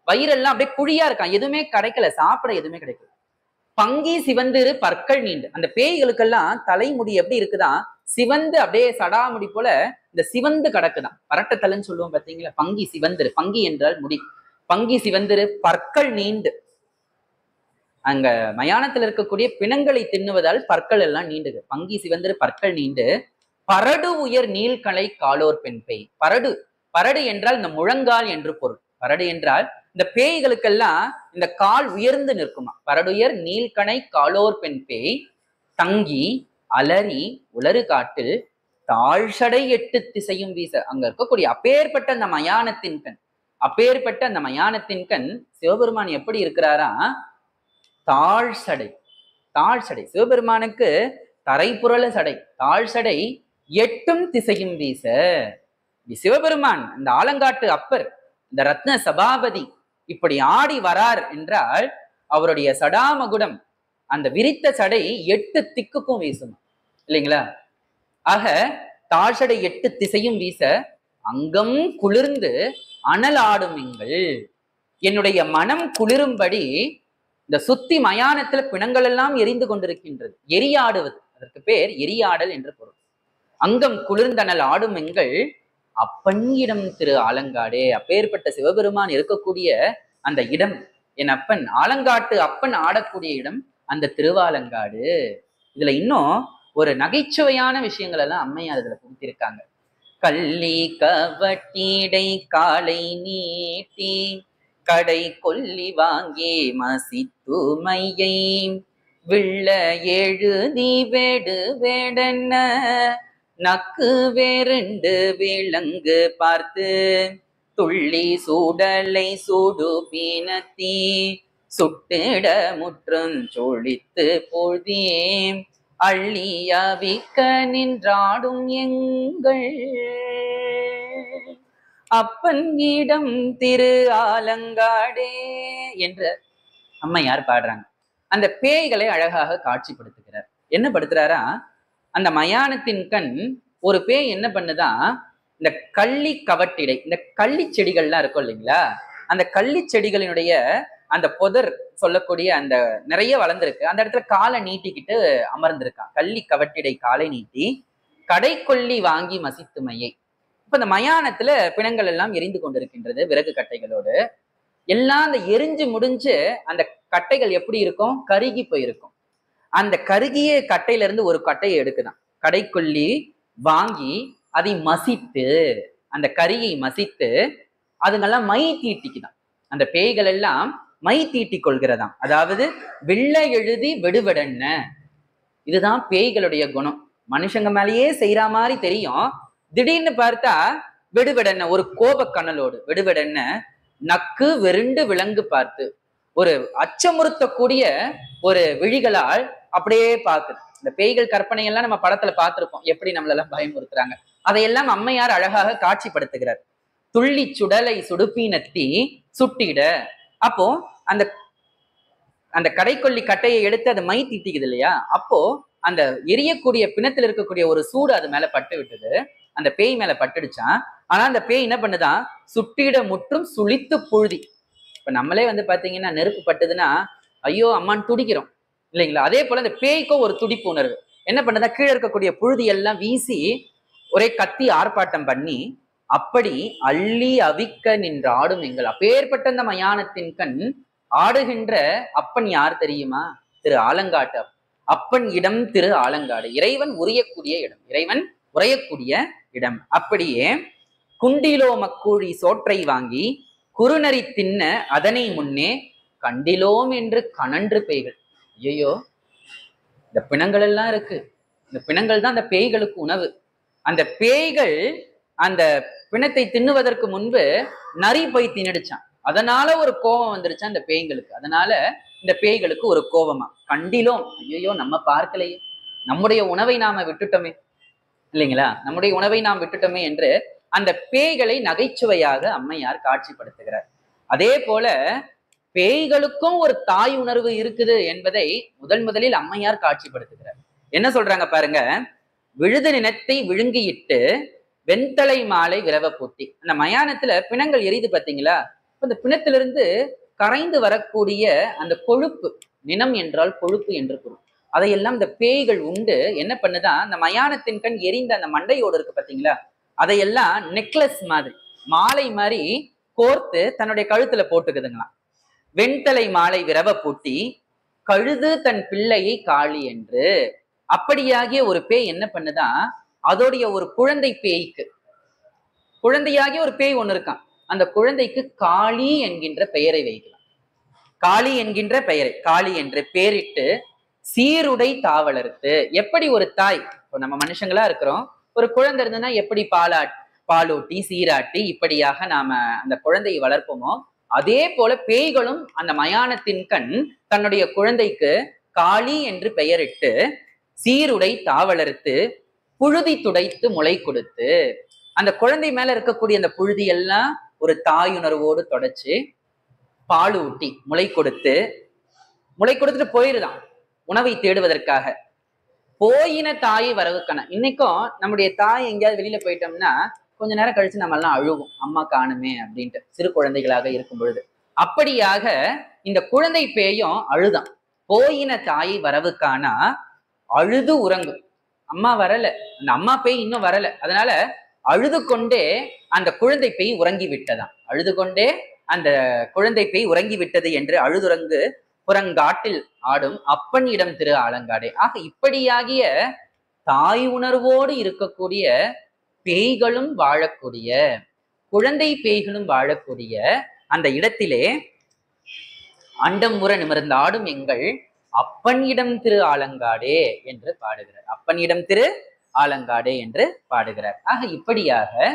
வயிறெல்லாம் அப்படியே குழியா இருக்கான், எதுவுமே கிடைக்கல, சாப்பிட எதுவுமே கிடைக்கல. பங்கி சிவந்திரு பற்கள் நீண்டு. அந்த பேய்களுக்கெல்லாம் தலைமுடி எப்படி இருக்குதான், சிவந்து அப்படியே சடாமுடி போல இந்த சிவந்து கிடக்குதான், பரட்டத்தலைன்னு சொல்லுவோம் பார்த்தீங்களா? பங்கி சிவந்திரு, பங்கி என்றால் முடி, பங்கி சிவந்திரு பற்கள் நீண்டு. அங்க மயானத்துல இருக்கக்கூடிய பிணங்களை தின்னுவதால் பற்கள் எல்லாம் நீண்டுது. பங்கி சிவந்திரு பற்கள் நீண்டு பரடு உயர் நீள்கலை காலோர் பெண் பேய். பரடு, பரடு என்றால் இந்த முழங்கால் என்று பொருள். பரடு என்றால் இந்த பேய்களுக்கெல்லாம் இந்த கால் உயர்ந்து நிற்குமா. பரடுயர் நீள்கணை காலோர் பெண் பேய் தங்கி அலறி உலறு காட்டில் தாழ்சடை 8 திசையும் வீச. அங்க இருக்கக்கூடிய அப்பேற்பட்ட அந்த மயானத்தின் கண், அப்பேற்பட்ட அந்த மயானத்தின் கண் சிவபெருமான் எப்படி இருக்கிறாரா? தாழ்சடை, தாழ்சடை. சிவபெருமானுக்கு தரைப்புரள சடை, தாழ்சடை 8 திசையும் வீச. சிவபெருமான் இந்த ஆலங்காட்டு அப்பர், இந்த ரத்ன சபாபதி இப்படி ஆடி வரார் என்றால் அவருடைய சடாமகுடம், அந்த விரித்த சடை 8 திக்குக்கும் வீசும் இல்லைங்களா? ஆக தாழ்சடை 8 திசையும் வீச அங்கம் குளிர்ந்து அனல் ஆடும் எங்கள். என்னுடைய மனம் குளிரும்படி இந்த சுத்தி மயானத்துல பிணங்கள் எல்லாம் எரிந்து கொண்டிருக்கின்றது. எரியாடுவது, அதற்கு பேர் எரியாடல் என்று பொருள். அங்கம் குளிர்ந்தனல் ஆடும் எங்கள் அப்பனிடம் திரு ஆலங்காடே. அப்பேற்பட்ட சிவபெருமான் இருக்கக்கூடிய அந்த இடம், என் அப்பன் ஆலங்காட்டு அப்பன் ஆடக்கூடிய இடம் அந்த திருவாலங்காடு. இதுல இன்னும் ஒரு நகைச்சுவையான விஷயங்கள் எல்லாம் அம்மையார் இதுல கொடுத்திருக்காங்க. கள்ளி கவட்டிடை காலை நீட்டி கடை கொல்லி வாங்கி மசித்துமையை விள்ள எழுதி வேடு வேடன நக்கு வேறுண்டு விலங்கு பார்த்து துள்ளி சூடலை சூடு பீனத்தி சுட்டிட முற்றும் சொழித்து பொழுதே அள்ளியவிக்க நின்றாடும் எங்கள். அப்பன் இடம் திரு ஆலங்காடே என்று அம்மையார் பாடுறாங்க. அந்த பேய்களை அழகாக காட்சிப்படுத்துகிறார். என்ன படுத்துறாரா, அந்த மயானத்தின் கண் ஒரு பேய் என்ன பண்ணுதான், இந்த கள்ளி கவட்டிடை, இந்த கள்ளி செடிகள்லாம் இருக்கும் இல்லைங்களா, அந்த கள்ளி செடிகளினுடைய அந்த புதர் சொல்லக்கூடிய அந்த நிறைய வளர்ந்துருக்கு, அந்த இடத்துல காலை நீட்டிக்கிட்டு அமர்ந்திருக்கான். கள்ளி கவட்டிடை காலை நீட்டி கடை கொள்ளி வாங்கி மசித்துமையை. இப்ப இந்த மயானத்துல பிணங்கள் எல்லாம் எரிந்து கொண்டிருக்கின்றது விறகு கட்டைகளோடு. எல்லாம் அந்த எரிஞ்சு முடிஞ்சு அந்த கட்டைகள் எப்படி இருக்கும், கருகி போயிருக்கும். அந்த கருகிய கட்டையில இருந்து ஒரு கட்டையை எடுக்குதான், கடைக்கொள்ளி வாங்கி அதை மசித்து, அந்த கரியை மசித்து அதுங்கெல்லாம் மை தீட்டிக்குதான். அந்த பேய்கள் எல்லாம் மை தீட்டி கொள்கிறதாம். அதாவது வெள்ள எழுதி வெடுவெடன்ன. இதுதான் பேய்களுடைய குணம். மனுஷங்க மேலேயே செய்யற மாதிரி தெரியும், திடீர்னு பார்த்தா வெடுவெடன்ன, ஒரு கோப கண்ணலோடு வெடுவெடன்ன நக்கு வெருண்டு விலங்கு பார்த்து, ஒரு அச்சமுறுத்தக்கூடிய ஒரு விழிகளால் அப்படியே பார்க்குது. இந்த பேய்கள் கற்பனை எல்லாம் நம்ம படத்துல பார்த்திருப்போம், எப்படி நம்மளெல்லாம் பயமுறுத்துறாங்க. அதையெல்லாம் அம்மையார் அழகாக காட்சிப்படுத்துகிறார். துள்ளி சுடலை சுடுப்பீனத்தி சுட்டிட. அப்போ அந்த அந்த கடைக்கொல்லி கட்டையை எடுத்து அதை மை தீட்டிக்குது இல்லையா, அப்போ அந்த எரியக்கூடிய பிணத்தில் இருக்கக்கூடிய ஒரு சூடு அது மேல பட்டு விட்டது, அந்த பேய் மேல பட்டுடுச்சான். ஆனா அந்த பேய் என்ன பண்ணுதான், சுட்டிட முற்றும் சுழித்து புழுதி. இப்ப நம்மளே பாத்தீங்கன்னா நெருப்பு பட்டுதுன்னா ஐயோ அம்மான்னு துடிக்கிறோம் இல்லைங்களா, அதே போல அந்த பேய்க்கும் ஒரு துடிப்பு உணர்வு. என்ன பண்ணுதா, கீழே இருக்கக்கூடிய புழுதி எல்லாம் வீசி ஒரே கத்தி ஆர்ப்பாட்டம் பண்ணி, அப்படி அள்ளி அவிக்க நின்று ஆடும் எங்கள். அப்பேற்பட்ட அந்த மயானத்தின் கண் ஆடுகின்ற அப்பன் யார் தெரியுமா, திரு ஆலங்காட்டு அப்பன் இடம் திரு ஆலங்காடு. இறைவன் உரியக்கூடிய இடம், இறைவன் உரையக்கூடிய இடம். அப்படியே குண்டிலோ மக்கூழி சோற்றை வாங்கி குறுநரி தின்ன அதனை முன்னே கண்டிலோம் என்று கனன்று பேய்கள். ஐயோ, இந்த பிணங்கள் எல்லாம் இருக்கு, இந்த பிணங்கள் தான் அந்த பேய்களுக்கு உணவு. அந்த பேய்கள் அந்த பிணத்தை தின்னுவதற்கு முன்பு நரி போய் தின்னுடுச்சான். அதனால ஒரு கோபம் வந்துருச்சு அந்த பேய்களுக்கு. அதனால இந்த பேய்களுக்கு ஒரு கோபமா, கண்டிலோம், ஐயோ நம்ம பார்க்கலையே, நம்முடைய உணவை நாம விட்டுட்டோமே இல்லைங்களா, நம்முடைய உணவை நாம் விட்டுட்டோமே என்று அந்த பேய்களை நகைச்சுவையாக அம்மையார் காட்சிப்படுத்துகிறார். அதே போல பேய்களுக்கும் ஒரு தாய் உணர்வு இருக்குது என்பதை முதலில் அம்மையார் காட்சிப்படுத்துகிறார். என்ன சொல்றாங்க பாருங்க, விழுது நினத்தை விழுங்கியிட்டு வெண்தலை மாலை விரவ பூட்டி. அந்த மயானத்துல பிணங்கள் எரியுது பாத்தீங்களா, இந்த பிணத்திலிருந்து கரைந்து வரக்கூடிய அந்த கொழுப்பு, நினம் என்றால் கொழுப்பு என்று பொருள், அதையெல்லாம் இந்த பேய்கள் உண்டு என்ன பண்ணுதான், அந்த மயானத்தின் கண் எரிந்த அந்த மண்டையோடு இருக்கு பாத்தீங்களா, அதையெல்லாம் நெக்லஸ் மாதிரி, மாலை மாதிரி கோர்த்து தன்னுடைய கழுத்துல போட்டுக்குதுங்களாம். வெண்தலை மாலை விரவ பூட்டி கழுது தன் பிள்ளையை காளி என்று. அப்படியாகிய ஒரு பேய் என்ன பண்ணுதான், அதோடைய ஒரு குழந்தை பேய்க்கு, குழந்தையாகிய ஒரு பேய் ஒண்ணு இருக்கான், அந்த குழந்தைக்கு காளி என்கின்ற பெயரை வைக்கலாம். காளி என்கின்ற பெயரை, காளி என்று பெயரிட்டு சீருடை தாவளர்த்து. எப்படி ஒரு தாய், இப்போ நம்ம மனுஷங்களா இருக்கிறோம், ஒரு குழந்தை இருந்ததுன்னா எப்படி பாலூட்டி சீராட்டி இப்படியாக நாம அந்த குழந்தையை வளர்ப்போமோ, அதே போல பேய்களும் அந்த மயானத்தின் கண் தன்னுடைய குழந்தைக்கு காளி என்று பெயரிட்டு சீருடை தாவளர்த்து புழுதி துடைத்து முளை கொடுத்து, அந்த குழந்தை மேல இருக்கக்கூடிய அந்த புழுதி எல்லாம் ஒரு தாயுணர்வோடு தொடச்சு பாலூட்டி முளை கொடுத்துட்டு போயிருதான் உணவை தேடுவதற்காக. போயின தாயை வரவுக்கான. இன்னைக்கும் நம்முடைய தாய் எங்கேயாவது வெளியில போயிட்டோம்னா கொஞ்ச நேரம் கழிச்சு நம்ம எல்லாம் அழுவோம், அம்மா காணுமே அப்படின்ட்டு, சிறு குழந்தைகளாக இருக்கும் பொழுது. அப்படியாக இந்த குழந்தை பேயும் அழுதான். போயின தாயை வரவுக்கானா அழுது உறங்கும். அம்மா வரல, அந்த அம்மா பேய் இன்னும் வரல, அதனால அழுது கொண்டே அந்த குழந்தை பேய் உறங்கி விட்டதாம். அழுது கொண்டே அந்த குழந்தை பேய் உறங்கி விட்டது என்று அழுதுறங்கு புறங்காட்டில் ஆடும் அப்பன் இடம் திரு ஆலங்காடே. ஆக இப்படியாகிய தாய் உணர்வோடு இருக்கக்கூடிய பேய்களும் வாழக்கூடிய, குழந்தை பேய்களும் வாழக்கூடிய அந்த இடத்திலே அண்டம் முற நிமிர்ந்து ஆடும் எங்கள் அப்பன் இடம் திரு ஆலங்காடே என்று பாடுகிறார். அப்பன் இடம் திரு ஆலங்காடே என்று பாடுகிறார். ஆக இப்படியாக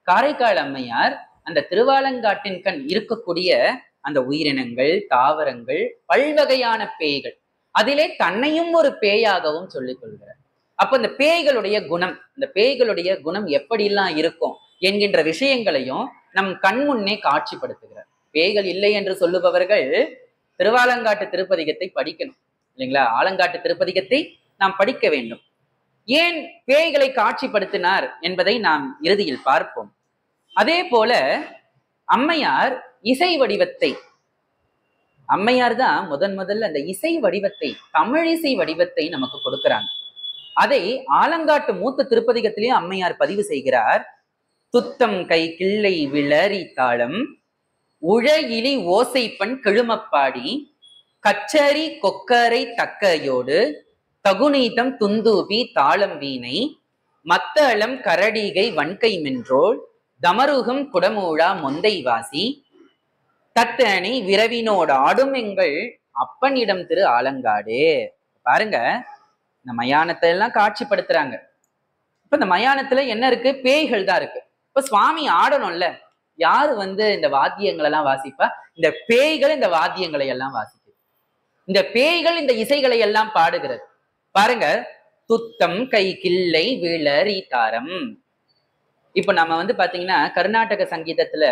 காரைக்கால் அம்மையார் அந்த திருவாலங்காட்டின் கண் இருக்கக்கூடிய அந்த உயிரினங்கள், தாவரங்கள், பல்வகையான பேய்கள், அதிலே தன்னையும் ஒரு பேயாகவும் சொல்லிக் கொள்கிறார். அப்ப இந்த பேய்களுடைய குணம், இந்த பேய்களுடைய குணம் எப்படிலாம் இருக்கும் என்கின்ற விஷயங்களையும் நம் கண் முன்னே காட்சிப்படுத்துகிறார். பேய்கள் இல்லை என்று சொல்லுபவர்கள் திருவாலங்காட்டு திருப்பதிகத்தை படிக்கணும் இல்லைங்களா? ஆலங்காட்டு திருப்பதிகத்தை நாம் படிக்க வேண்டும். ஏன் பேய்களை காட்சிப்படுத்தினார் என்பதை நாம் இறுதியில் பார்ப்போம். அதே போல அம்மையார் இசை வடிவத்தை, அம்மையார் தான் முதல்ல அந்த இசை வடிவத்தை, தமிழ் இசை வடிவத்தை நமக்கு கொடுக்கிறாங்க. அதை ஆலங்காட்டு மூத்த திருப்பதிகத்திலேயே அம்மையார் பதிவு செய்கிறார். துத்தம் கை கிள்ளை விளரி தாளம் உழையிலி ஓசைப்பண் கிழுமப்பாடி கச்சரி கொக்கரை தக்கையோடு தகுநீதம் துந்தூபி தாளம் வீணை மத்தளம் கரடிகை வன்கை மென்றோள் தமருகம் குடமூழா மொந்தை வாசி தத்தனை விரவினோடு ஆடும் எங்கள் அப்பனிடம் திரு ஆலங்காடு. பாருங்க, இந்த மயானத்தை எல்லாம் காட்சிப்படுத்துறாங்க. இப்ப இந்த மயானத்துல என்ன இருக்கு? பேய்கள் தான் இருக்கு. இப்ப சுவாமி ஆடணும்ல, யாரு இந்த வாத்தியங்கள் எல்லாம் வாசிப்பா? இந்த பேய்கள் இந்த வாத்தியங்களை எல்லாம் வாசிக்குது. இந்த பேய்கள் இந்த இசைகளை எல்லாம் பாடுகிறது. பாருங்க, துத்தம் கை கிள்ளை விளரி தாரம். இப்ப நம்ம பாத்தீங்கன்னா கர்நாடக சங்கீதத்துல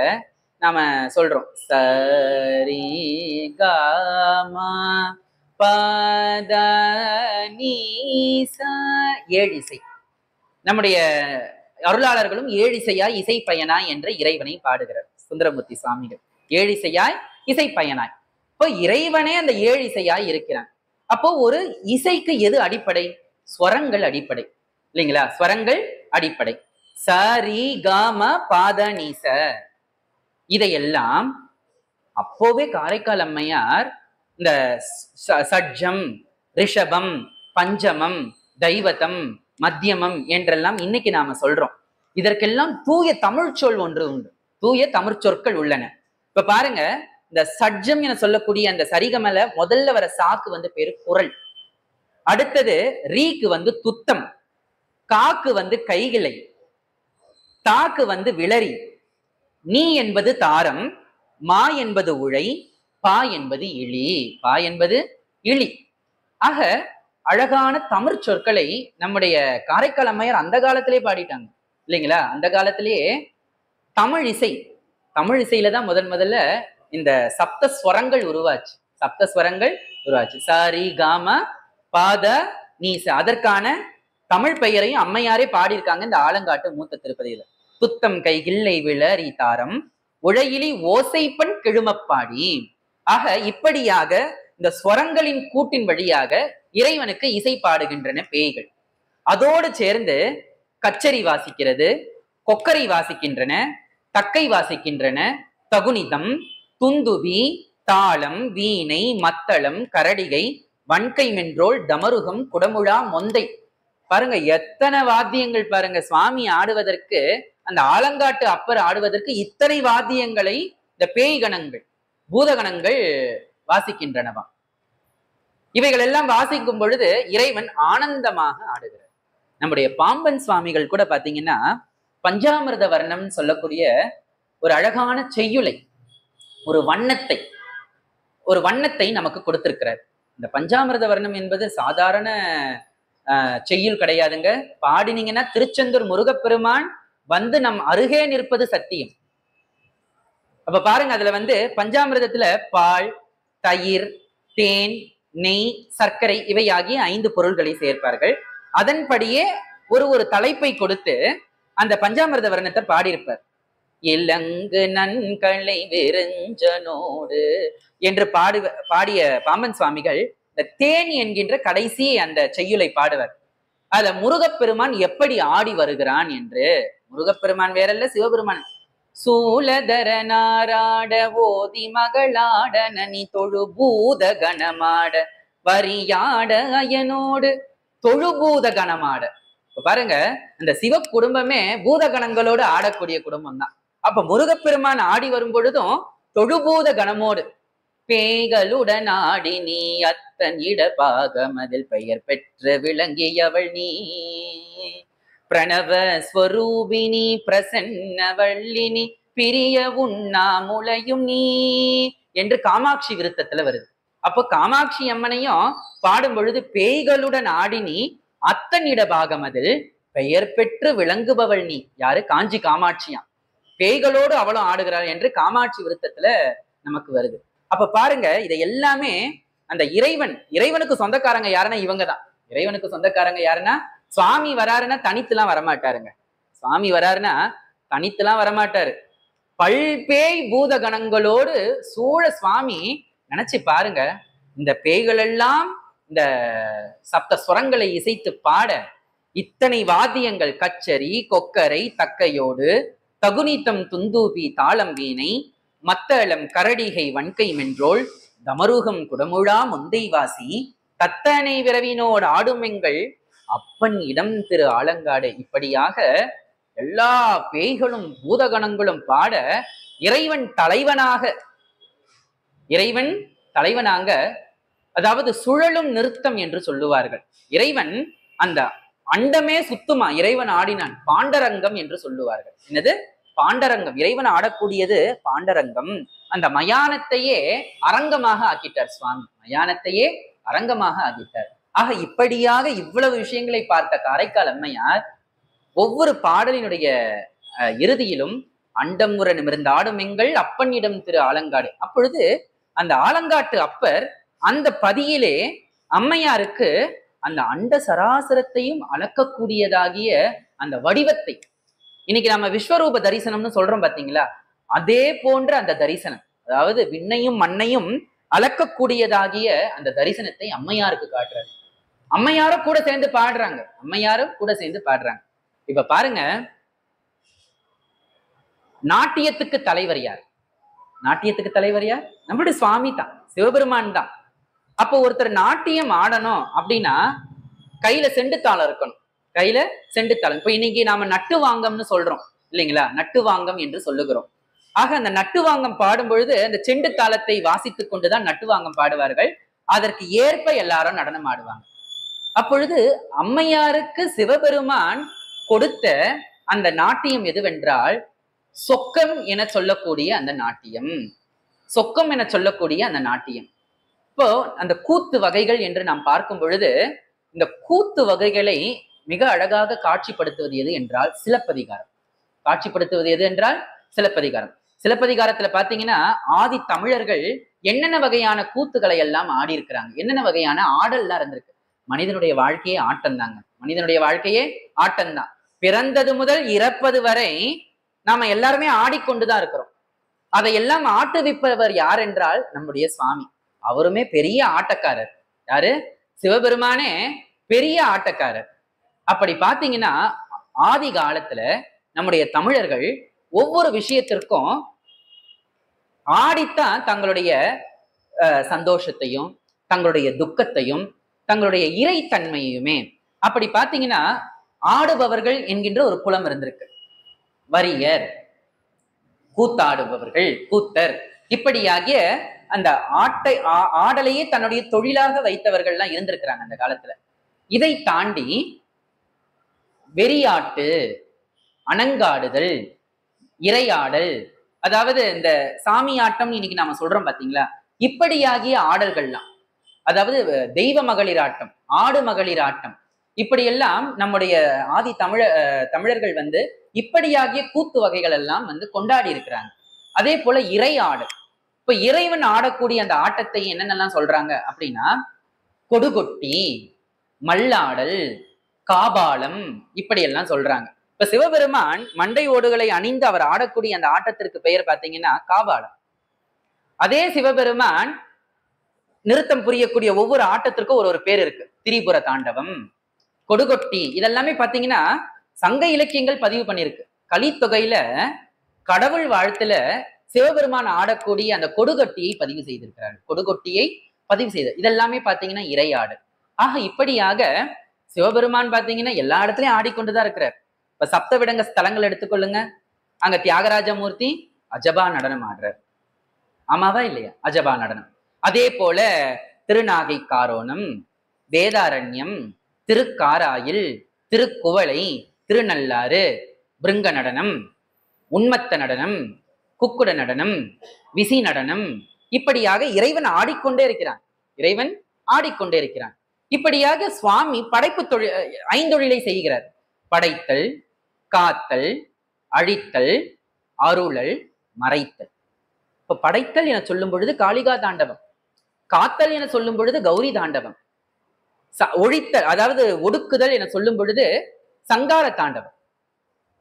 நாம சொல்றோம் சரி காமா பத நீச, ஏழிசை. நம்முடைய அருளாளர்களும் ஏழிசையாய் இசை பயனாய் என்ற இறைவனை பாடுகிறார் சுந்தரமூர்த்தி சுவாமிகள். ஏழிசையாய் இசை பயனாய். இப்போ இறைவனே அந்த ஏழிசையாய் இருக்கிறான். அப்போ ஒரு இசைக்கு எது அடிப்படை? ஸ்வரங்கள் அடிப்படை இல்லைங்களா? ஸ்வரங்கள் அடிப்படை. சரி காம பாத நீச, இதையெல்லாம் அப்போவே காரைக்கால் அம்மையார் இந்த சட்ஜம், ரிஷபம், பஞ்சமம், தைவதம், மத்தியமம் என்றெல்லாம் இன்னைக்கு நாம சொல்றோம். இதற்கெல்லாம் தூய தமிழ் சொல் ஒன்று உண்டு, தூய தமிழ் சொற்கள் உள்ளன. இப்ப பாருங்க, இந்த சட்ஜம் என சொல்லக்கூடிய அந்த சரிகமல முதல்ல வர சாக்கு பேரு குரல். அடுத்தது ரீக்கு துத்தம், காக்கு கைகிளை, தாக்கு விளரி, நீ என்பது தாரம், மா என்பது உழை, பா என்பது இழி. பா என்பது இழி. ஆக அழகான தமிழ் சொற்களை நம்முடைய காரைக்கால் அம்மையார் அந்த காலத்திலே பாடிட்டாங்க இல்லைங்களா? அந்த காலத்திலேயே தமிழ் இசை, தமிழ் இசையில தான் முதல்ல இந்த சப்த ஸ்வரங்கள் உருவாச்சு. சப்த ஸ்வரங்கள் உருவாச்சு. சாரி காம பாத நீச. அதற்கான தமிழ் பெயரையும் அம்மையாரே பாடியிருக்காங்க இந்த ஆலங்காட்டு மூத்த திருப்பதியில. துத்தம் கை கிள்ளை விளரி தாரம் உழையிலி ஓசைப்பண் கிழுமப்பாடி. ஆக இப்படியாக இந்த ஸ்வரங்களின் கூட்டின் வழியாக இறைவனுக்கு இசை பாடுகின்றன பேய்கள். அதோடு சேர்ந்து கச்சரி வாசிக்கிறது, கொக்கரை வாசிக்கின்றன, தக்கை வாசிக்கின்றன, தகுனிதம், துந்துபி, தாளம், வீணை, மத்தளம், கரடிகை, வன்கை மென்றோள், தமருகம், குடமுழா, மொந்தை. பாருங்க எத்தனை வாத்தியங்கள் பாருங்க. சுவாமி ஆடுவதற்கு, அந்த ஆலங்காட்டு அப்பர் ஆடுவதற்கு இத்தனை வாத்தியங்களை இந்த பேய்கணங்கள், பூதகணங்கள் வாசிக்கின்றனவா. இவைகள் எல்லாம் வாசிக்கும் பொழுது இறைவன் ஆனந்தமாக ஆடுகிறார். நம்முடைய பாம்பன் சுவாமிகள் கூட பாத்தீங்கன்னா பஞ்சாமிர்த வர்ணம் சொல்லக்கூடிய ஒரு அழகான செய்யுளை, ஒரு வண்ணத்தை நமக்கு கொடுத்திருக்கிறார். இந்த பஞ்சாமிர்த வர்ணம் என்பது சாதாரண செய்யுள் கிடையாதுங்க. பாடினீங்கன்னா திருச்செந்தூர் முருகப்பெருமான் நம் அருகே நிற்பது சத்தியம். அப்ப பாருங்க, அதுல பஞ்சாமிர்தத்துல பால், தயிர், தேன், நெய், சர்க்கரை இவை ஆகிய 5 பொருள்களை சேர்ப்பார்கள். அதன்படியே ஒரு தலைப்பை கொடுத்து அந்த பஞ்சாமிர்த வர்ணத்தை பாடியிருப்பார். இலங்கு நன்களை வெறுஞ்சனோடு என்று பாடிய பாம்பன் சுவாமிகள் இந்த தேன் என்கின்ற கடைசி அந்த செய்யுளை பாடுவர். அதுல முருகப்பெருமான் எப்படி ஆடி வருகிறான் என்று. முருகப்பெருமான் வேறல்ல, சிவபெருமான். சூலதர நாராட ஓதி மகளாட நனி தொழுபூத கணமாட வரியாட அயனோடு தொழுபூத கணமாட. இப்ப பாருங்க, அந்த சிவ குடும்பமே பூதகணங்களோடு ஆடக்கூடிய குடும்பம் தான். அப்ப முருகப்பெருமான் ஆடி வரும் பொழுதும் தொழுபூத கணமோடு பேய்களுடன் ஆடி நீ அத்தன் இடபாகமதில் பெயர் பெற்று விளங்கியவள் நீ பிரணவ ஸ்வரூபினி பிரசன்னவள்ளினி பிரிய உண்ணாமுலையும் நீ என்று காமாட்சி விருத்தத்துல வருது. அப்போ காமாட்சி அம்மனையும் பாடும் பொழுது பேய்களுடன் ஆடினி அத்தனிட பாகமதில் பெயர் பெற்று விளங்குபவள் நீ. யாரு? காஞ்சி காமாட்சியாம். பேய்களோடு அவளும் ஆடுகிறாள் என்று காமாட்சி விருத்தத்துல நமக்கு வருது. அப்ப பாருங்க, இதை எல்லாமே அந்த இறைவனுக்கு சொந்தக்காரங்க யாருன்னா இவங்கதான். இறைவனுக்கு சொந்தக்காரங்க யாருன்னா, சுவாமி வராருன்னா தனித்துலாம் வரமாட்டாருங்க. சுவாமி வராருன்னா தனித்துலாம் வரமாட்டாரு. பல்பேய் பூத கணங்களோடு சூழ சுவாமி நினைச்சு பாருங்க. இந்த பேய்கள் எல்லாம் இந்த சப்த சுரங்களை இசைத்து பாட, இத்தனை வாத்தியங்கள் கச்சரி கொக்கரை தக்கையோடு தகுனித்தம் துந்தூபி தாளம் வீணை மத்தளம் கரடிகை வன்கை மென்றோள் தமருகம் குடமுழா முந்தைவாசி தத்தனை விரவினோடு ஆடுமெங்கள் அப்பன் இடம் திரு ஆலங்காடு. இப்படியாக எல்லா பேய்களும் பூதகணங்களும் பாட இறைவன் தலைவனாக, அதாவது சுழலும் நிறுத்தம் என்று சொல்லுவார்கள். இறைவன் அந்த அண்டமே சுத்துமா இறைவன் ஆடினான், பாண்டரங்கம் என்று சொல்லுவார்கள். என்னது பாண்டரங்கம்? இறைவன் ஆடக்கூடியது பாண்டரங்கம். அந்த மயானத்தையே அரங்கமாக ஆக்கிட்டார் சுவாமி, மயானத்தையே அரங்கமாக ஆக்கிட்டார். ஆக இப்படியாக இவ்வளவு விஷயங்களை பார்த்த காரைக்கால் அம்மையார் ஒவ்வொரு பாடலினுடைய இறுதியிலும் அண்டமுற நிமிர்ந்த ஆடுமெங்கள் அப்பனிடம் திரு ஆலங்காடு. அப்பொழுது அந்த ஆலங்காட்டு அப்பர் அந்த பதியிலே அம்மையாருக்கு அந்த அண்ட சராசரத்தையும் அளக்கக்கூடியதாகிய அந்த வடிவத்தை, இன்னைக்கு நம்ம விஸ்வரூப தரிசனம்னு சொல்றோம் பாத்தீங்களா, அதே போன்ற அந்த தரிசனம், அதாவது விண்ணையும் மண்ணையும் அளக்கக்கூடியதாகிய அந்த தரிசனத்தை அம்மையாருக்கு காட்டுறாரு. அம்மையாரும் கூட சேர்ந்து பாடுறாங்க, அம்மையாரும் கூட சேர்ந்து பாடுறாங்க. இப்ப பாருங்க, நாட்டியத்துக்கு தலைவர் யார்? நாட்டியத்துக்கு தலைவர் யார்? நம்மளுடைய சுவாமி தான், சிவபெருமான் தான். அப்போ ஒருத்தர் நாட்டியம் ஆடணும் அப்படின்னா கையில செண்டுத்தாளம் இருக்கணும், கையில செண்டுத்தாளம். இப்ப இன்னைக்கு நாம நட்டு வாங்கம்னு சொல்றோம் இல்லைங்களா, நட்டு வாங்கம் என்று சொல்லுகிறோம். ஆக அந்த நட்டு வாங்கம் பாடும் பொழுது அந்த செண்டு தாளத்தை வாசித்துக் கொண்டுதான் நட்டு வாங்கம் பாடுவார்கள். அதற்கு ஏற்ப எல்லாரும் நடனம் ஆடுவாங்க. அப்பொழுது அம்மையாருக்கு சிவபெருமான் கொடுத்த அந்த நாட்டியம் எதுவென்றால் சொக்கம் என சொல்லக்கூடிய அந்த நாட்டியம், சொக்கம் என சொல்லக்கூடிய அந்த நாட்டியம். இப்போ அந்த கூத்து வகைகள் என்று நாம் பார்க்கும் பொழுது இந்த கூத்து வகைகளை மிக அழகாக காட்சிப்படுத்துவது எது என்றால் சிலப்பதிகாரம். காட்சிப்படுத்துவது எது என்றால் சிலப்பதிகாரம். சிலப்பதிகாரத்துல பாத்தீங்கன்னா ஆதி தமிழர்கள் என்னென்ன வகையான கூத்துக்களை எல்லாம் ஆடி இருக்கிறாங்க, என்னென்ன வகையான ஆடல்லாம் இருந்திருக்கு. மனிதனுடைய வாழ்க்கையே ஆட்டம் தாங்க, மனிதனுடைய வாழ்க்கையே ஆட்டம்தான். பிறந்தது முதல் இறப்பது வரை நாம எல்லாருமே ஆடிக்கொண்டுதான் இருக்கிறோம். அதையெல்லாம் ஆட்டுவிப்பவர் யார் என்றால் நம்முடைய சுவாமி. அவருமே பெரிய ஆட்டக்காரர். யாரு? சிவபெருமானே பெரிய ஆட்டக்காரர். அப்படி பாத்தீங்கன்னா ஆதி காலத்துல நம்முடைய தமிழர்கள் ஒவ்வொரு விஷயத்திற்கும் ஆடித்தான் தங்களுடைய சந்தோஷத்தையும் தங்களுடைய துக்கத்தையும் தங்களுடைய இறைத்தன்மையுமே. அப்படி பாத்தீங்கன்னா ஆடுபவர்கள் என்கின்ற ஒரு புலம் இருந்திருக்கு. வரியர், கூத்தாடுபவர்கள், கூத்தர், இப்படியாகிய அந்த ஆடலையே தன்னுடைய தொழிலாக வைத்தவர்கள்லாம் இருந்திருக்கிறாங்க அந்த காலத்துல. இதை தாண்டி வெறியாட்டு, அணங்காடுதல், இறையாடல், அதாவது இந்த சாமி ஆட்டம் இன்னைக்கு நாம சொல்றோம் பாத்தீங்களா, இப்படியாகிய ஆடல்கள்லாம், அதாவது தெய்வ மகளிர் ஆட்டம், ஆடு மகளிர் ஆட்டம், இப்படியெல்லாம் நம்முடைய ஆதி தமிழர்கள் வந்து இப்படியாகிய கூத்து வகைகள் எல்லாம் வந்து கொண்டாடி இருக்கிறாங்க. அதே போல இறை ஆடல். இப்ப இறைவன் ஆடக்கூடிய அந்த ஆட்டத்தை என்னென்னலாம் சொல்றாங்க அப்படின்னா கொடுகொட்டி, மல்லாடல், காபாலம், இப்படியெல்லாம் சொல்றாங்க. இப்ப சிவபெருமான் மண்டை ஓடுகளை அணிந்து அவர் ஆடக்கூடிய அந்த ஆட்டத்திற்கு பெயர் பார்த்தீங்கன்னா காபாலம். அதே சிவபெருமான் நிறுத்தம் புரியக்கூடிய ஒவ்வொரு ஆட்டத்திற்கும் ஒரு பேர் இருக்கு. திரிபுர தாண்டவம், கொடுகொட்டி, இதெல்லாமே பாத்தீங்கன்னா சங்க இலக்கியங்கள் பதிவு பண்ணிருக்கு. கலித்தொகையில கடவுள் வாழ்த்துல சிவபெருமான் ஆடக்கூடிய அந்த கொடுகொட்டியை பதிவு செய்திருக்கிறார். கொடுகொட்டியை பதிவு செய்த இதெல்லாமே பாத்தீங்கன்னா இறையாடு. ஆக இப்படியாக சிவபெருமான் பாத்தீங்கன்னா எல்லா இடத்துலயும் ஆடிக்கொண்டுதான் இருக்கிறார். இப்ப சப்தவிடங்க ஸ்தலங்கள் எடுத்துக்கொள்ளுங்க, அங்க தியாகராஜமூர்த்தி அஜபா நடனம் ஆடுறார். ஆமாவா இல்லையா? அஜபா நடனம். அதே போல திருநாகை காரோணம், வேதாரண்யம், திருக்காராயில், திருக்குவளை, திருநள்ளாறு, பிருங்க நடனம், உன்மத்த நடனம், குக்குட நடனம், விசி நடனம், இப்படியாக இறைவன் ஆடிக்கொண்டே இருக்கிறான். இறைவன் ஆடிக்கொண்டே இருக்கிறான். இப்படியாக சுவாமி படைப்பு ஐந்தொழிலை செய்கிறார். படைத்தல், காத்தல், அழித்தல், அருளல், மறைத்தல். இப்ப படைத்தல் என சொல்லும் பொழுது காளிகா தாண்டவம், காத்தல் என சொல்லும் பொழுது கௌரி தாண்டவம், ஒழித்தல் அதாவது ஒடுக்குதல் என சொல்லும் பொழுது சங்கார தாண்டவம்.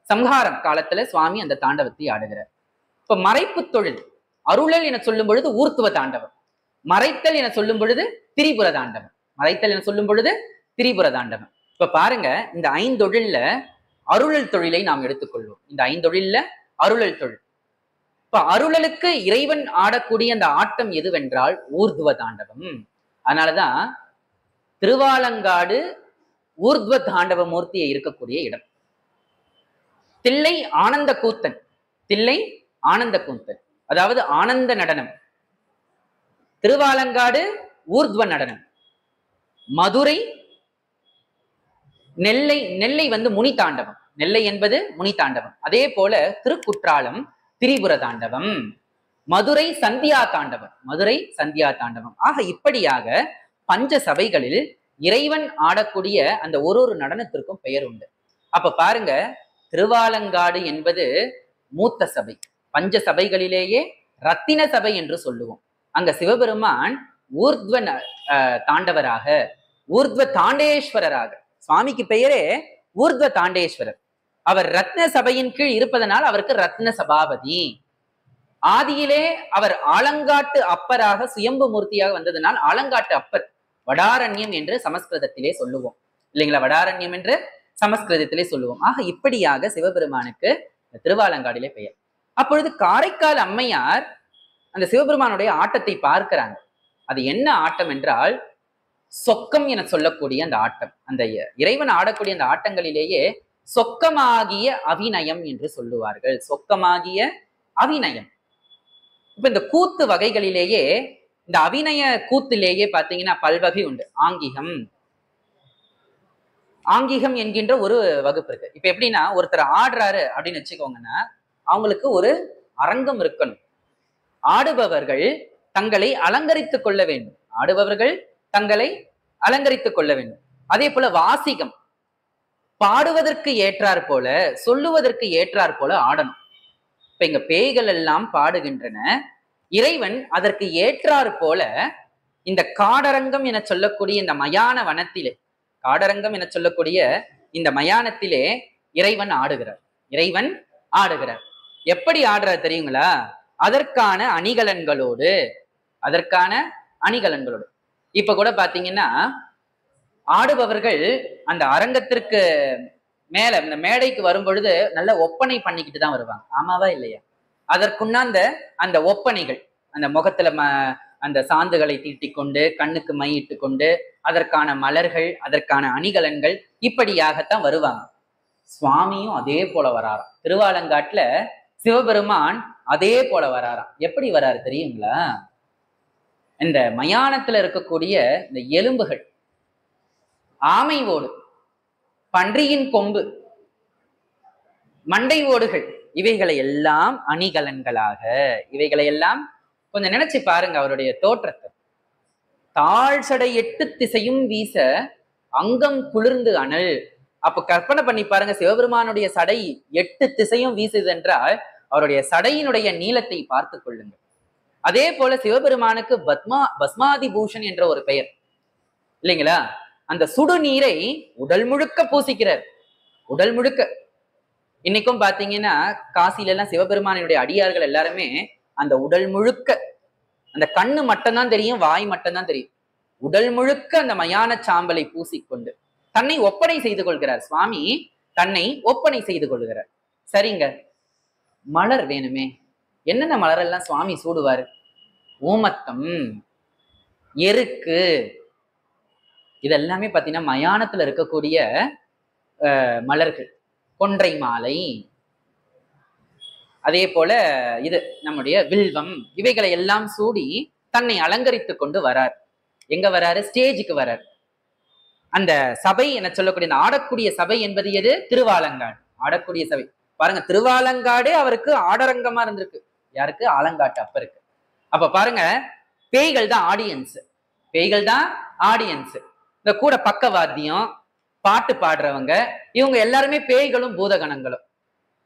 சம்ஹாரம் காலத்துல சுவாமி அந்த தாண்டவத்தை ஆடுகிறார். இப்ப மறைப்பு தொழில் அருளல் என சொல்லும் பொழுது ஊர்த்துவ தாண்டவம், மறைத்தல் என சொல்லும் பொழுது திரிபுர தாண்டவம், மறைத்தல் என சொல்லும் பொழுது திரிபுர தாண்டவம். இப்ப பாருங்க, இந்த ஐந்தொழில்ல அருளல் தொழிலை நாம் எடுத்துக்கொள்வோம். இந்த ஐந்தொழில்ல அருளல் தொழில். இப்ப அருளலுக்கு இறைவன் ஆடக்கூடிய அந்த ஆட்டம் எதுவென்றால் ஊர்துவ தாண்டவம். அதனாலதான் திருவாலங்காடு ஊர்துவ தாண்டவ மூர்த்தியை இருக்கக்கூடிய இடம். தில்லை ஆனந்த கூத்தன், தில்லை ஆனந்த கூத்தன் அதாவது ஆனந்த நடனம். திருவாலங்காடு ஊர்துவ நடனம். மதுரை நெல்லை முனி தாண்டவம், நெல்லை என்பது முனி தாண்டவம். அதே போல திருக்குற்றாலம் திரிபுர தாண்டவம், மதுரை சந்தியா தாண்டவம், மதுரை சந்தியா தாண்டவம். ஆக இப்படியாக பஞ்ச சபைகளில் இறைவன் ஆடக்கூடிய அந்த ஒரு நடனத்திற்கும் பெயர் உண்டு. அப்ப பாருங்க, திருவாலங்காடு என்பது மூத்த சபை, பஞ்ச சபைகளிலேயே ரத்தின சபை என்று சொல்லுவோம். அங்க சிவபெருமான் ஊர்த்வ தாண்டவராக, ஊர்த்வ தாண்டேஸ்வரராக, சுவாமிக்கு பெயரே ஊர்த்வ தாண்டேஸ்வரர். அவர் ரத்ன சபையின் கீழ் இருப்பதனால் அவருக்கு ரத்ன சபாபதி. ஆதியிலே அவர் ஆலங்காட்டு அப்பராக சுயம்பு மூர்த்தியாக வந்ததனால் ஆலங்காட்டு அப்பர், வடாரண்யம் என்று சமஸ்கிருதத்திலே சொல்லுவோம் இல்லைங்களா, வடாரண்யம் என்று சமஸ்கிருதத்திலே சொல்லுவோம். ஆக இப்படியாக சிவபெருமானுக்கு திருவாலங்காடிலே பெயர். அப்பொழுது காரைக்கால் அம்மையார் அந்த சிவபெருமானுடைய ஆட்டத்தை பார்க்கிறாங்க. அது என்ன ஆட்டம் என்றால் சொக்கம் என சொல்லக்கூடிய அந்த ஆட்டம். அந்த இறைவன் ஆடக்கூடிய அந்த ஆட்டங்களிலேயே சொக்கமாகிய அபிநயம் என்று சொல்லுவார்கள். சொக்கமாகிய அபிநயம். இப்ப இந்த கூத்து வகைகளிலேயே இந்த அபிநய கூத்திலேயே பாத்தீங்கன்னா பல்வகை உண்டு. ஆங்கிகம், ஆங்கிகம் என்கின்ற ஒரு வகுப்பு இருக்கு. இப்ப எப்படின்னா, ஒருத்தர் ஆடுறாரு அப்படின்னு வச்சுக்கோங்கன்னா அவங்களுக்கு ஒரு அரங்கம் இருக்கணும். ஆடுபவர்கள் தங்களை அலங்கரித்துக் கொள்ள வேண்டும், ஆடுபவர்கள் தங்களை அலங்கரித்துக் கொள்ள வேண்டும். அதே போல வாசிகம், பாடுவதற்கு ஏற்றார் போல சொல்லுவதற்கு ஏற்றார் போல ஆடணும். இப்ப இங்க பேய்கள் எல்லாம் பாடுகின்றன, இறைவன் அதற்கு ஏற்றார் போல இந்த காடரங்கம் என சொல்லக்கூடிய இந்த மயான வனத்திலே, காடரங்கம் என சொல்லக்கூடிய இந்த மயானத்திலே இறைவன் ஆடுகிறார். இறைவன் ஆடுகிறார். எப்படி ஆடுறார் தெரியுங்களா? அதற்கான அணிகலன்களோடு, அதற்கான அணிகலன்களோடு. இப்ப கூட பாத்தீங்கன்னா ஆடுபவர்கள் அந்த அரங்கத்திற்கு மேல இந்த மேடைக்கு வரும் பொழுது நல்ல ஒப்பனை பண்ணிக்கிட்டு தான் வருவாங்க. ஆமாவா இல்லையா? அதற்குண்டாந்த அந்த ஒப்பனைகள், அந்த முகத்துல அந்த சாந்துகளை தீட்டிக் கொண்டு, கண்ணுக்கு மையிட்டு கொண்டு, அதற்கான மலர்கள், அதற்கான அணிகலன்கள், இப்படியாகத்தான் வருவாங்க. சுவாமியும் அதே போல வராராம். திருவாலங்காட்டுல சிவபெருமான் அதே போல வராராம். எப்படி வராரு தெரியுங்களா? இந்த மயானத்துல இருக்கக்கூடிய இந்த எலும்புகள், ஆமை ஓடு, பன்றியின் கொம்பு, மண்டை ஓடுகள், இவைகளை எல்லாம் அணிகலன்களாக, இவைகளை எல்லாம் கொஞ்சம் நினைச்சு பாருங்க அவருடைய தோற்றத்தை. தாழ் சடை 8 திசையும் வீச அங்கம் குளிர்ந்து அனல். அப்ப கற்பனை பண்ணி பாருங்க, சிவபெருமானுடைய சடை 8 திசையும் வீசுது என்றால் அவருடைய சடையினுடைய நீளத்தை பார்த்து கொள்ளுங்கள். அதே போல சிவபெருமானுக்கு பஸ்மாதி பூஷன் என்ற ஒரு பெயர் இல்லைங்களா? அந்த சுடு நீரை உடல் முழுக்க பூசிக்கிறார், உடல் முழுக்க. இன்னைக்கும் பாத்தீங்கன்னா காசில எல்லாம் சிவபெருமானுடைய அடியார்கள் எல்லாருமே அந்த உடல் முழுக்க, அந்த கண்ணு மட்டும்தான் தெரியும், வாய் மட்டும்தான் தெரியும், உடல் முழுக்க அந்த மயான சாம்பலை பூசிக்கொண்டு தன்னை ஒப்பனை செய்து கொள்கிறார். சுவாமி தன்னை ஒப்பனை செய்து கொள்கிறார். சரிங்க, மலர் வேணுமே. என்னென்ன மலரெல்லாம் சுவாமி சூடுவாரு? ஊமத்தம், எருக்கு, இதெல்லாமே பார்த்தீங்கன்னா மயானத்துல இருக்கக்கூடிய மலர்கள். கொன்றை மாலை, அதே போல இது நம்முடைய வில்வம், இவைகளை எல்லாம் சூடி தன்னை அலங்கரித்து கொண்டு வரார். எங்க வராரு? ஸ்டேஜுக்கு வரார். அந்த சபை என சொல்லக்கூடிய இந்த ஆடக்கூடிய சபை என்பது எது? திருவாலங்காடு. ஆடக்கூடிய சபை பாருங்க, திருவாலங்காடு அவருக்கு ஆடரங்கமா இருந்திருக்கு. யாருக்கு? ஆலங்காட்டு அப்பருக்கு. அப்ப பாருங்க, பேய்கள் தான் ஆடியன்ஸ், பேய்கள் தான் ஆடியன்ஸ். இந்த கூட பக்கவாத்தியம், பாட்டு பாடுறவங்க, இவங்க எல்லாருமே பேய்களும் பூதகணங்களும்.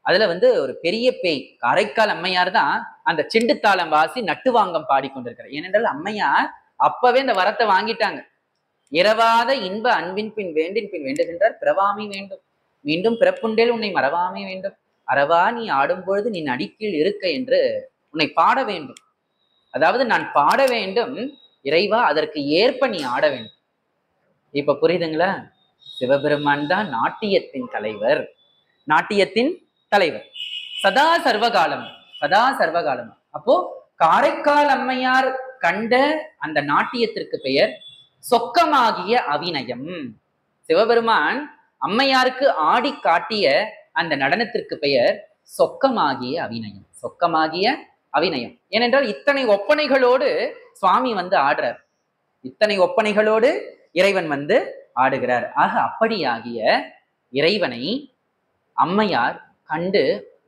அதுல வந்து ஒரு பெரிய பேய் காரைக்கால் அம்மையார் தான் அந்த சிண்டுத்தாளம் வாசி நட்டுவாங்கம் பாடிக்கொண்டிருக்கிறார். ஏனென்றால் அம்மையார் அப்பவே இந்த வரத்தை வாங்கிட்டாங்க. இரவாத இன்ப அன்பின் பின் வேண்டின் பின் வேண்டுகின்றார் பிறவாமை வேண்டும், மீண்டும் பிறப்புண்டேல் உன்னை மறவாமை வேண்டும், அறவா நீ ஆடும் பொழுது நீ அடிக்கீழ் இருக்க என்று உன்னை பாட வேண்டும். அதாவது நான் பாட வேண்டும் இறைவா, அதற்கு ஏற்ப நீ ஆட வேண்டும். இப்ப புரியுதுங்களா? சிவபெருமான் தான் நாட்டியத்தின் தலைவர், நாட்டியத்தின் தலைவர் சதா சர்வகாலம், சதா சர்வகாலம். அப்போ காரைக்கால் அம்மையார் கண்ட அந்த நாட்டியத்திற்கு பெயர் சொக்கமாகிய அவிநயம். சிவபெருமான் அம்மையாருக்கு ஆடி காட்டிய அந்த நடனத்திற்கு பெயர் சொக்கமாகிய அவிநயம், சொக்கமாகிய அவிநயம். ஏனென்றால் இத்தனை ஒப்பனைகளோடு சுவாமி வந்து ஆடுறார், இத்தனை ஒப்பனைகளோடு இறைவன் வந்து ஆடுகிறார். ஆக அப்படியாகிய இறைவனை அம்மையார் கண்டு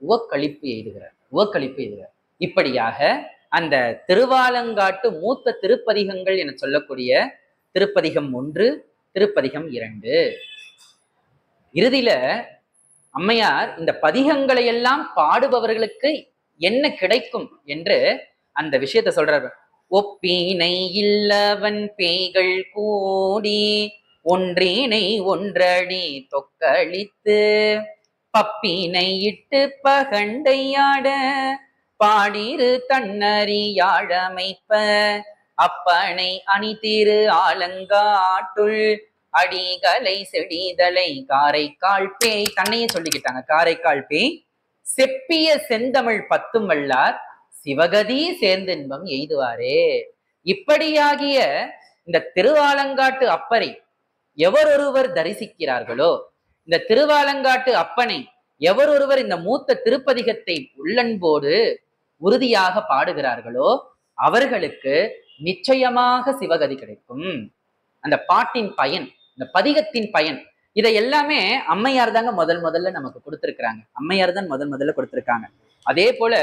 உவக்களிப்பு எய்துகிறார், உவக்களிப்பு எய்துகிறார். இப்படியாக அந்த திருவாலங்காட்டு மூத்த திருப்பதிகங்கள் என சொல்லக்கூடிய திருப்பதிகம் 1, திருப்பதிகம் 2, இறுதியில அம்மையார் இந்த பதிகங்களை எல்லாம் பாடுபவர்களுக்கு என்ன கிடைக்கும் என்று அந்த விஷயத்தை சொல்றார். ஒப்பினை இல்லவன் பேய்கள் கூடி ஒன்றினை ஒன்றடி தொக்களித்து பப்பினை இட்டு பகண்டையாட பாடிரு தன்னறியாழமைப்ப அப்பனை அணிதிரு ஆலங்காட்டுள் அடிகளை செடிதலை காரைக்கால் பேய். தன்னையே சொல்லிக்கிட்டாங்க, காரைக்கால் பேய் செப்பிய செந்தமிழ் 10 வல்லார் சிவகதி சேர்ந்து இன்பம் எய்துவாரே. இப்படியாகிய இந்த திருவாலங்காட்டு அப்பரை எவரொருவர் தரிசிக்கிறார்களோ, இந்த திருவாலங்காட்டு அப்பனை எவரொருவர் இந்த மூத்த திருப்பதிகத்தை உள்ளன்போடு உறுதியாக பாடுகிறார்களோ அவர்களுக்கு நிச்சயமாக சிவகதி கிடைக்கும். அந்த பாட்டின் பயன், இந்த பதிகத்தின் பயன், இதை எல்லாமே அம்மையார் தாங்க முதல்ல நமக்கு கொடுத்திருக்கிறாங்க. அம்மையார் தான் முதல்ல கொடுத்திருக்காங்க. அதே போல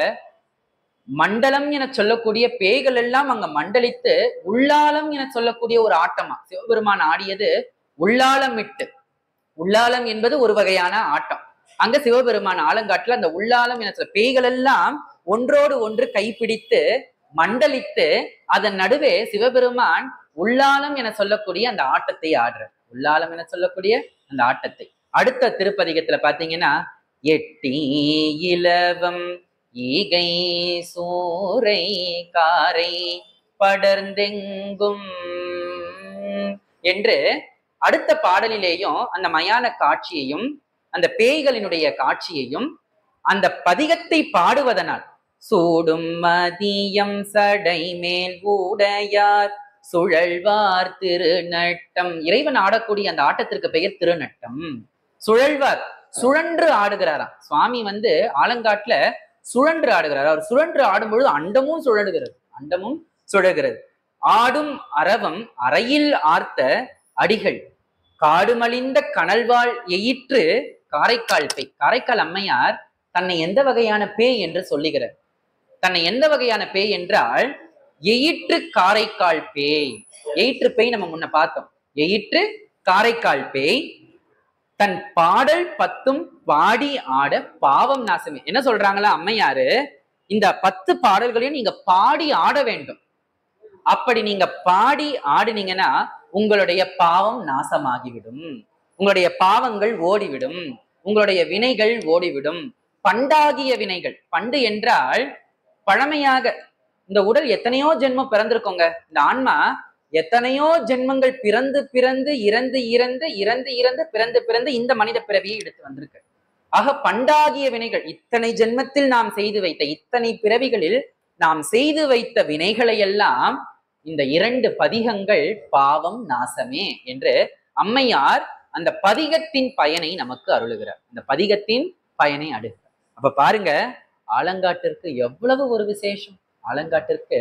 மண்டலம் என சொல்லக்கூடிய பேய்கள் எல்லாம் அங்க மண்டலித்து உள்ளாலம் என சொல்லக்கூடிய ஒரு ஆட்டமா சிவபெருமான் ஆடியது உள்ளாலமிட்டு. உள்ளாலம் என்பது ஒரு வகையான ஆட்டம். அங்க சிவபெருமான் ஆலங்காட்டுல அந்த உள்ளாலம் என சொல்ல பேய்கள் எல்லாம் ஒன்றோடு ஒன்று கைப்பிடித்து மண்டலித்து அதன் நடுவே சிவபெருமான் உள்ளாலம் என சொல்லக்கூடிய அந்த ஆட்டத்தை ஆடுறார். உள்ளாலம் என சொல்லக்கூடிய அந்த ஆட்டத்தை அடுத்த திருப்பதிகத்துல பாத்தீங்கன்னா எட்டி இலவம் ஈகை சூரை காரை படர்ந்தெங்கும் என்று அடுத்த பாடலிலேயும் அந்த மயான காட்சியையும் அந்த பேய்களினுடைய காட்சியையும் அந்த பதிகத்தை பாடுவதனால் சூடும் மதியம் சடை மேல் உடையார் சுழல்வார் திருநட்டம். இறைவன் ஆடக்கூடிய அந்த ஆட்டத்திற்கு பெயர் திருநட்டம். சுழல்வார், சுழன்று ஆடுகிறாராம். சுவாமி வந்து ஆலங்காட்டுல சுழன்று ஆடுகிறார். அவர் சுழன்று ஆடும் பொழுது அண்டமும் சுழலுகிறது, அண்டமும் சுழல்கிறது. ஆடும் அரவம் அறையில் ஆர்த்த அடிகள் காடுமலிந்த கனல்வாள் எயிற்று காரைக்கால் பேய். காரைக்கால் அம்மையார் தன்னை எந்த வகையான பேய் என்று சொல்லுகிறார். தன்னை எந்த வகையான பேய் என்றால் எயிற்று காரைக்கால் பேய். எயிற்று பேய் நம்ம முன்ன பார்த்தோம். எயிற்று காரைக்கால் பேய் தன் பாடல் 10 பாடி ஆட பாவம் நாசமே. என்ன சொல்றாங்களா அம்மையாரு, இந்த 10 பாடல்களையும் நீங்க பாடி ஆட வேண்டும். அப்படி நீங்க பாடி ஆடினீங்கன்னா உங்களுடைய பாவம் நாசமாகிவிடும், உங்களுடைய பாவங்கள் ஓடிவிடும், உங்களுடைய வினைகள் ஓடிவிடும். பண்டாகிய வினைகள், பண்டு என்றால் பழமையாக இந்த உடல் எத்தனையோ ஜென்மம் பிறந்திருக்கோங்க. இந்த ஆன்மா எத்தனையோ ஜென்மங்கள் பிறந்து பிறந்து இறந்து இறந்து இறந்து இறந்து பிறந்து பிறந்து இந்த மனித பிறவியை எடுத்து வந்திருக்கு. ஆக பண்டாகிய வினைகள், இத்தனை ஜென்மத்தில் நாம் செய்து வைத்த, இத்தனை பிறவிகளில் நாம் செய்து வைத்த வினைகளை எல்லாம் இந்த 2 பதிகங்கள் பாவம் நாசமே என்று அம்மையார் அந்த பதிகத்தின் பயனை நமக்கு அருளுகிறார். இந்த பதிகத்தின் பயனை அடுகிறார். அப்ப பாருங்க, ஆலங்காட்டிற்கு எவ்வளவு ஒரு விசேஷம். ஆலங்காட்டிற்கு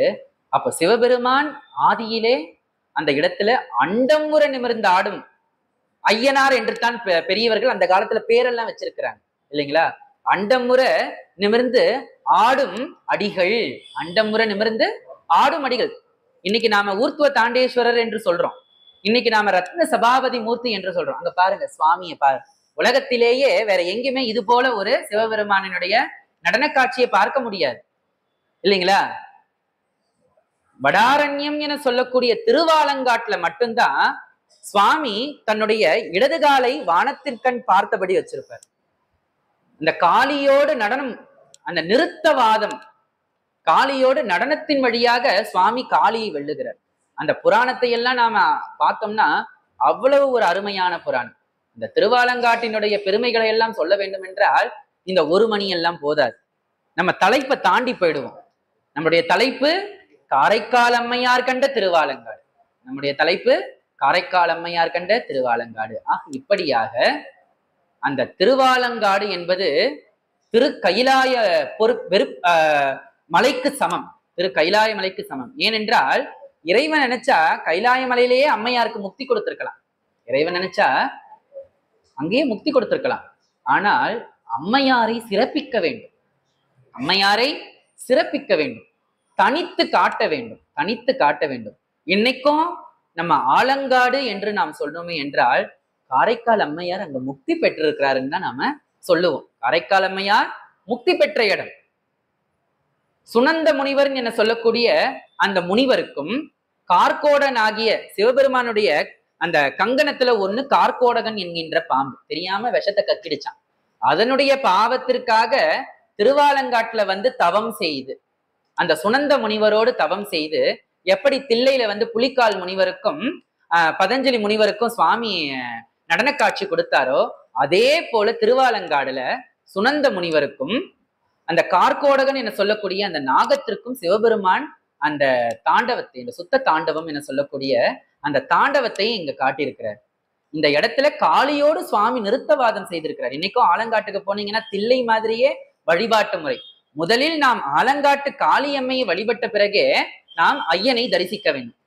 அப்ப சிவபெருமான் ஆதியிலே அந்த இடத்துல அண்டமுற நிமிர்ந்து ஆடும் ஐயனார் என்று தான் பெரியவர்கள் அந்த காலத்துல பேரெல்லாம் வச்சிருக்கிறாங்க இல்லைங்களா. அண்டமுற நிமிர்ந்து ஆடும் அடிகள், அண்டமுற நிமிர்ந்து ஆடும் அடிகள். இன்னைக்கு நாம ஊர்த்துவ தாண்டேஸ்வரர் என்று சொல்றோம், இன்னைக்கு நாம ரத்ன சபாபதி மூர்த்தி என்று சொல்றோம். அங்க பாருங்க சுவாமியை பாரு, உலகத்திலேயே வேற எங்கேயுமே இது போல ஒரு சிவபெருமானினுடைய நடன காட்சியை பார்க்க முடியாது இல்லைங்களா? வடாரண்யம் என சொல்லக்கூடிய திருவாலங்காட்டுல மட்டும்தான் சுவாமி தன்னுடைய இடது காலை வானத்திற்கண் பார்த்தபடி வச்சிருப்பார். இந்த காளியோடு நடனம், அந்த நிறுத்தவாதம், காளியோடு நடனத்தின் வழியாக சுவாமி காளியை வெல்லுகிறார். அந்த புராணத்தை எல்லாம் நாம பார்த்தோம்னா அவ்வளவு ஒரு அருமையான புராணம். இந்த திருவாலங்காட்டினுடைய பெருமைகளை எல்லாம் சொல்ல வேண்டும் என்றால் இந்த ஒரு மணி எல்லாம் போதாது. நம்ம தலைப்பை தாண்டி போயிடுவோம். நம்முடைய தலைப்பு காரைக்கால் அம்மையார் கண்ட திருவாலங்காடு. நம்முடைய தலைப்பு காரைக்கால் அம்மையார் கண்ட திருவாலங்காடு. இப்படியாக அந்த திருவாலங்காடு என்பது திரு கைலாய மலைக்கு சமம். திரு கைலாய மலைக்கு சமம். ஏனென்றால் இறைவன் நினைச்சா கைலாய மலையிலேயே அம்மையாருக்கு முக்தி கொடுத்திருக்கலாம். இறைவன் நினைச்சா அங்கேயே முக்தி கொடுத்திருக்கலாம். ஆனால் அம்மையாரை சிறப்பிக்க வேண்டும். அம்மையாரை சிறப்பிக்க வேண்டும். தனித்து காட்ட வேண்டும். தனித்து காட்ட வேண்டும். இன்னைக்கும் நம்ம ஆலங்காடு என்று நாம் சொன்னோமே என்றால் காரைக்கால் அம்மையார் அங்க முக்தி பெற்றிருக்கிறாருன்னு தான் நாம சொல்லுவோம். காரைக்கால் அம்மையார் முக்தி பெற்ற இடம். சுனந்த முனிவர் என சொல்லக்கூடிய அந்த முனிவருக்கும் கார்கோடன் ஆகிய சிவபெருமானுடைய அந்த கங்கணத்துல ஒண்ணு கார்கோடகன் என்கின்ற பாம்பு தெரியாம விஷத்தை கக்கிடுச்சான். அதனுடைய பாவத்திற்காக திருவாலங்காட்டுல வந்து தவம் செய்து, அந்த சுனந்த முனிவரோடு தவம் செய்து, எப்படி தில்லையில வந்து புலிக்கால் முனிவருக்கும் பதஞ்சலி முனிவருக்கும் சுவாமி நடன காட்சி கொடுத்தாரோ அதே போல திருவாலங்காடுல சுனந்த முனிவருக்கும் அந்த கார்கோடகன் என சொல்லக்கூடிய அந்த நாகத்திற்கும் சிவபெருமான் அந்த தாண்டவத்தை, இந்த சுத்த தாண்டவம் என சொல்லக்கூடிய அந்த தாண்டவத்தை இங்க காட்டியிருக்கிறார். இந்த இடத்துல காளியோடு சுவாமி நிறுத்தவாதம் செய்திருக்கிறார். இன்னைக்கும் ஆலங்காட்டுக்கு போனீங்கன்னா தில்லை மாதிரியே வழிபாட்டு முறை. முதலில் நாம் ஆலங்காட்டு காளியம்மையை வழிபட்ட பிறகே நாம் ஐயனை தரிசிக்க வேண்டும்.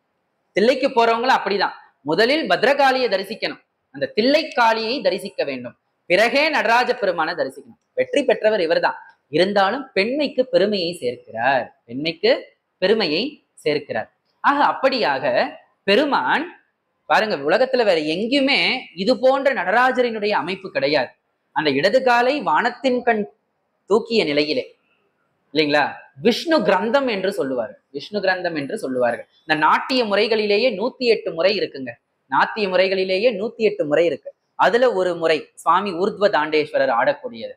தில்லைக்கு போறவங்களும் அப்படிதான். முதலில் பத்ரகாளியை தரிசிக்கணும், அந்த தில்லை காளியை தரிசிக்க வேண்டும், பிறகே நடராஜ பெருமானை தரிசிக்கணும். வெற்றி பெற்றவர் இவர்தான். இருந்தாலும் பெண்மைக்கு பெருமையை சேர்க்கிறார். பெண்மைக்கு பெருமையை சேர்க்கிறார். அப்படியாக பெருமான் பாருங்க, உலகத்துல வேற எங்கேயுமே இது போன்ற நடராஜரினுடைய அமைப்பு கிடையாது. அந்த இடது காலை வானத்தின் கண் தூக்கிய நிலையிலே இல்லைங்களா, விஷ்ணு கிரந்தம் என்று சொல்லுவார்கள். விஷ்ணு கிரந்தம் என்று சொல்லுவார்கள். இந்த நாட்டிய முறைகளிலேயே 108 முறை இருக்குங்க. நாட்டிய முறைகளிலேயே 108 முறை இருக்கு. அதுல ஒரு முறை சுவாமி ஊர்த்வ தாண்டேஸ்வரர் ஆடக்கூடியது.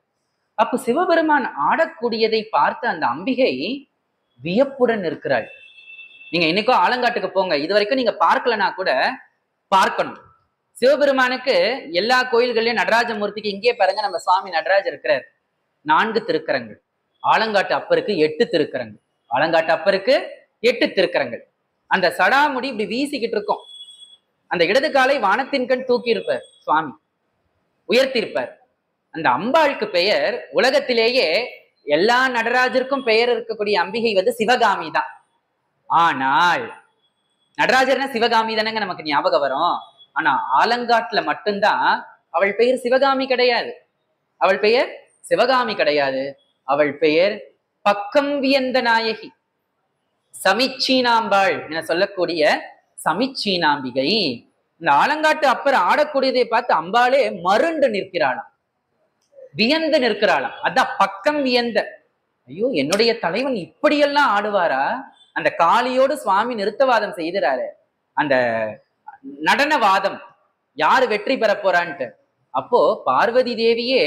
அப்ப சிவபெருமான் ஆடக்கூடியதை பார்த்து அந்த அம்பிகை வியப்புடன் இருக்கிறாள். நீங்க இன்னைக்கும் ஆலங்காட்டுக்கு போங்க, இது வரைக்கும் நீங்க பார்க்கலனா கூட பார்க்கணும். சிவபெருமானுக்கு எல்லா கோயில்கள்லயும் நடராஜமூர்த்திக்கு இங்கே பாருங்க, நம்ம சுவாமி நடராஜர் இருக்கிறார். 4 திருக்கரங்கள். ஆலங்காட்டு அப்பருக்கு 8 திருக்கரங்கள். ஆலங்காட்டு அப்பருக்கு 8 திருக்கரங்கள். அந்த சடாமுடி இப்படி வீசிக்கிட்டு இருக்கும். அந்த இடது காலை வானத்தின் கண் தூக்கி இருப்பார் சுவாமி, உயர்த்திருப்பார். அந்த அம்பாளுக்கு பெயர் உலகத்திலேயே எல்லா நடராஜருக்கும் பெயர் இருக்கக்கூடிய அம்பிகை வந்து சிவகாமி தான். ஆனால் நடராஜர்னா சிவகாமி தானங்க நமக்கு ஞாபகம் வரும். ஆனா ஆலங்காட்டுல மட்டும்தான் அவள் பெயர் சிவகாமி கிடையாது. அவள் பெயர் சிவகாமி கிடையாது. அவள் பெயர் பக்கம் வியந்த நாயகி, சமிச்சீனாம்பாள் என சொல்லக்கூடிய சமிச்சீனாம்பிகை. இந்த ஆலங்காட்டு அப்பர் ஆடக்கூடியதை பார்த்து அம்பாளே மருண்டு நிற்கிறாளாம், வியந்து நிற்கிறாளாம். அதான் பக்கம் வியந்த. ஐயோ, என்னுடைய தலைவன் இப்படியெல்லாம் ஆடுவாரா? அந்த காளியோடு சுவாமி நிறுத்தவாதம் செய்கிறாரு, அந்த நடனவாதம் யாரு வெற்றி பெற போறான்ட்டு. அப்போ பார்வதி தேவியே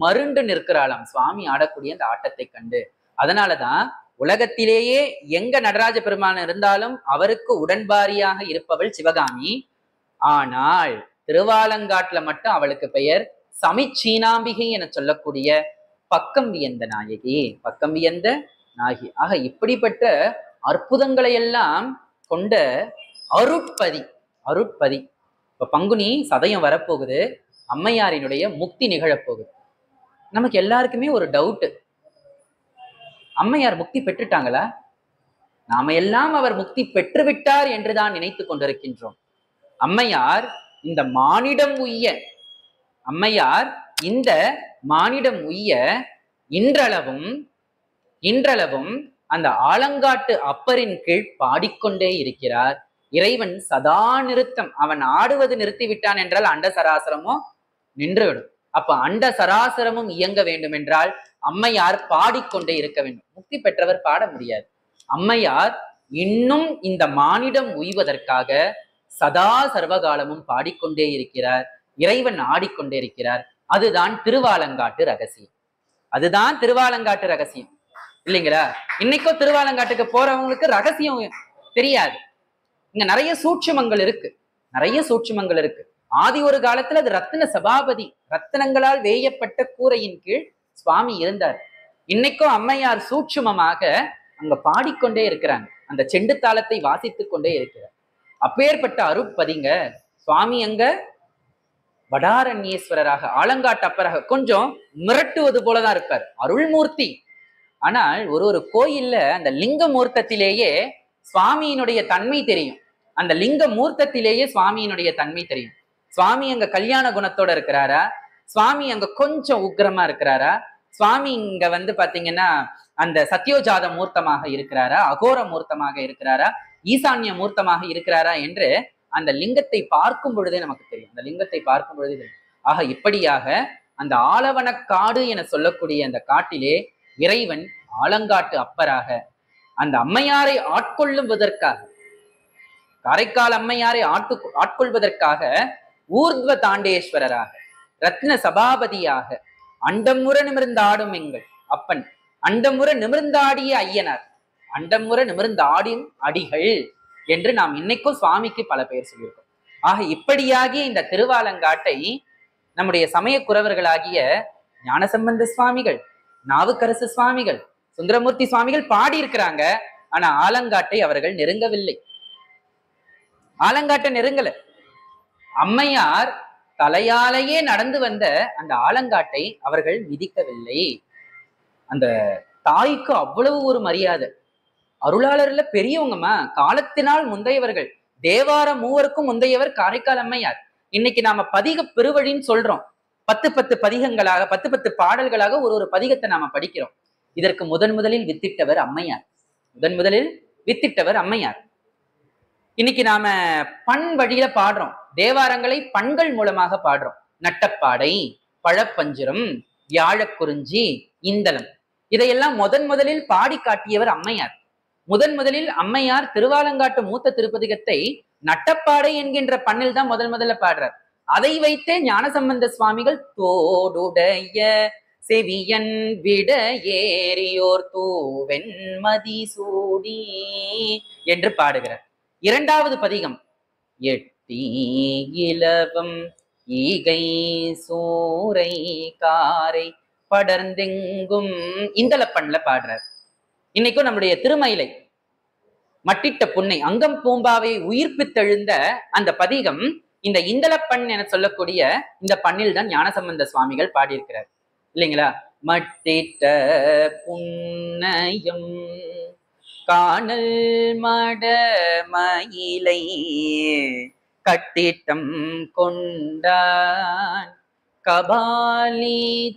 மருண்டு நிற்கிறாளாம் சுவாமி ஆடக்கூடிய அந்த ஆட்டத்தை கண்டு. அதனாலதான் உலகத்திலேயே எங்க நடராஜ பெருமான் இருந்தாலும் அவருக்கு உடன்பாரியாக இருப்பவள் சிவகாமி. ஆனால் திருவாலங்காட்டுல மட்டும் அவளுக்கு பெயர் சமிச்சீனாம்பிகை என சொல்லக்கூடிய பக்கம் வியந்த நாயகி, பக்கம் வியந்த நாயகி. இப்படிப்பட்ட அற்புதங்களை எல்லாம் கொண்ட அருட்பதி. அருட்பதி. இப்ப பங்குனி சதயம் வரப்போகுது, அம்மையாரினுடைய முக்தி நிகழப்போகுது. நமக்கு எல்லாருக்குமே ஒரு டவுட், அம்மையார் முக்தி பெற்றுட்டாங்களா? நாம எல்லாம் அவர் முக்தி பெற்றுவிட்டார் என்றுதான் நினைத்து கொண்டிருக்கின்றோம். அம்மையார் இந்த மானிடம் உய்ய, அம்மையார் இந்த மானிடம் உய்ய இன்றளவும் அந்த ஆலங்காட்டு அப்பரின் கீழ் பாடிக்கொண்டே இருக்கிறார். இறைவன் சதா நிறுத்தம். அவன் ஆடுவது நிறுத்திவிட்டான் என்றால் அண்ட சராசரமோ நின்றுவிடும். அப்ப அண்ட சராசரமும் இயங்க வேண்டும் என்றால் அம்மையார் பாடிக்கொண்டே இருக்க வேண்டும். முக்தி பெற்றவர் பாட முடியாது. அம்மையார் இன்னும் இந்த மானிடம் உய்வதற்காக சதா சர்வகாலமும் பாடிக்கொண்டே இருக்கிறார். இறைவன் ஆடிக்கொண்டே இருக்கிறார். அதுதான் திருவாலங்காட்டு ரகசியம். அதுதான் திருவாலங்காட்டு ரகசியம் இல்லைங்களா? இன்னைக்கும் திருவாலங்காட்டுக்கு போறவங்களுக்கு ரகசியம் தெரியாது. இங்க நிறைய சூட்சுமங்கள் இருக்கு, நிறைய சூட்சுமங்கள் இருக்கு. ஆதி ஒரு காலத்துல அது ரத்தின சபாபதி, ரத்தினங்களால் வேயப்பட்ட கூரையின் கீழ் சுவாமி இருந்தார். இன்னைக்கும் அம்மையார் சூட்சுமமாக அங்க பாடிக்கொண்டே இருக்கிறாங்க, அந்த செண்டு தாளத்தை வாசித்துக் கொண்டே இருக்கிறார். அப்பேற்பட்ட அருட்பதிங்க சுவாமி அங்க வடாரண்யேஸ்வரராக ஆலங்காட்டு அப்பராக கொஞ்சம் மிரட்டுவது போலதான் இருப்பார், அருள்மூர்த்தி. ஆனால் ஒரு கோயில்ல அந்த லிங்க மூர்த்தத்திலேயே சுவாமியினுடைய தன்மை தெரியும். அந்த லிங்க மூர்த்தத்திலேயே சுவாமியினுடைய தன்மை தெரியும். சுவாமி அங்க கல்யாண குணத்தோட இருக்கிறாரா, சுவாமி அங்க கொஞ்சம் உக்கிரமா இருக்கிறாரா, சுவாமி இங்க பாத்தீங்கன்னா அந்த சத்யோஜாத மூர்த்தமாக இருக்கிறாரா, அகோர மூர்த்தமாக இருக்கிறாரா, ஈசான்ய மூர்த்தமாக இருக்கிறாரா என்று அந்த லிங்கத்தை பார்க்கும் பொழுதே நமக்கு தெரியும். அந்த லிங்கத்தை பார்க்கும் பொழுதே தெரியும். ஆக இப்படியாக அந்த ஆலவனக்காடு என சொல்லக்கூடிய அந்த காட்டிலே இறைவன் ஆலங்காட்டு அப்பராக அந்த அம்மையாரை ஆட்கொள்ளுவதற்காக, காரைக்கால் அம்மையாரை ஆட்கொள்வதற்காக ஊர்த்வ தாண்டேஸ்வரராக, ரத்ன சபாபதியாக, அண்டமுற நிமிர்ந்தாடும் எங்கள் அப்பன், அண்டமுற நிமிர்ந்தாடிய ஐயனார், அண்டமுற நிமிர்ந்தாடின் அடிகள் என்று நாம் இன்னைக்கும் சுவாமிக்கு பல பெயர் சொல்லியிருக்கோம். ஆக இப்படியாகிய இந்த திருவாலங்காட்டை நம்முடைய சமய குரவர்களாகிய ஞானசம்பந்த சுவாமிகள், நாவுக்கரசு சுவாமிகள், சுந்தரமூர்த்தி சுவாமிகள் பாடியிருக்கிறாங்க. ஆனா ஆலங்காட்டை அவர்கள் நெருங்கவில்லை. ஆலங்காட்டை நெருங்கல. அம்மையார் தலையாலேயே நடந்து வந்த அந்த ஆலங்காட்டை அவர்கள் மிதிக்கவில்லை. அந்த தாய்க்கு அவ்வளவு ஒரு மரியாதை. அருளாளர்ல பெரியவங்கம்மா, காலத்தினால் முந்தையவர்கள், தேவார மூவருக்கும் முந்தையவர் காரைக்கால் அம்மையார். இன்னைக்கு நாம பதிக பெருவழின்னு சொல்றோம். 10 பதிகங்களாக 10 பாடல்களாக ஒரு பதிகத்தை நாம படிக்கிறோம். இதற்கு முதலில் வித்திட்டவர் அம்மையார். முதலில் வித்திட்டவர் அம்மையார். இன்னைக்கு நாம பண் வழியில பாடுறோம். தேவாரங்களை பண்கள் மூலமாக பாடுறோம். நட்டப்பாடை, பழப்பஞ்சுரம், வியாழக்குறிஞ்சி, இந்தலம், இதையெல்லாம் முதலில் பாடி காட்டியவர் அம்மையார். முதலில் அம்மையார் திருவாலங்காட்டு மூத்த திருப்பதிகத்தை நட்டப்பாடை என்கின்ற பண்ணில் தான் முதல்ல பாடுறார். அதை வைத்தே ஞானசம்பந்த சுவாமிகள் தோடுடைய செவியன் விட ஏறியோர் தூவெண்மதி சூடி என்று பாடுகிறார். இரண்டாவது பதிகம் எட்டி இலவம் ஈகை சூரை காரை படர்ந்தெங்கும் இந்தல பண்ணல பாடுறார். இன்னைக்கும் நம்முடைய திருமயிலை மட்டிட்ட புன்னை அங்கம் பூம்பாவை உயிர்ப்பித்தெழுந்த அந்த பதிகம் இந்த இந்தலப்பண் என சொல்லக்கூடிய இந்த பண்ணில் தான் ஞானசம்பந்த சுவாமிகள் பாடியிருக்கிறார் இல்லைங்களா? மட்டிட்ட புன்னையும் காணல் மட மயிலை கட்டிட்டம் கொண்டான் கபாலீச்சரம்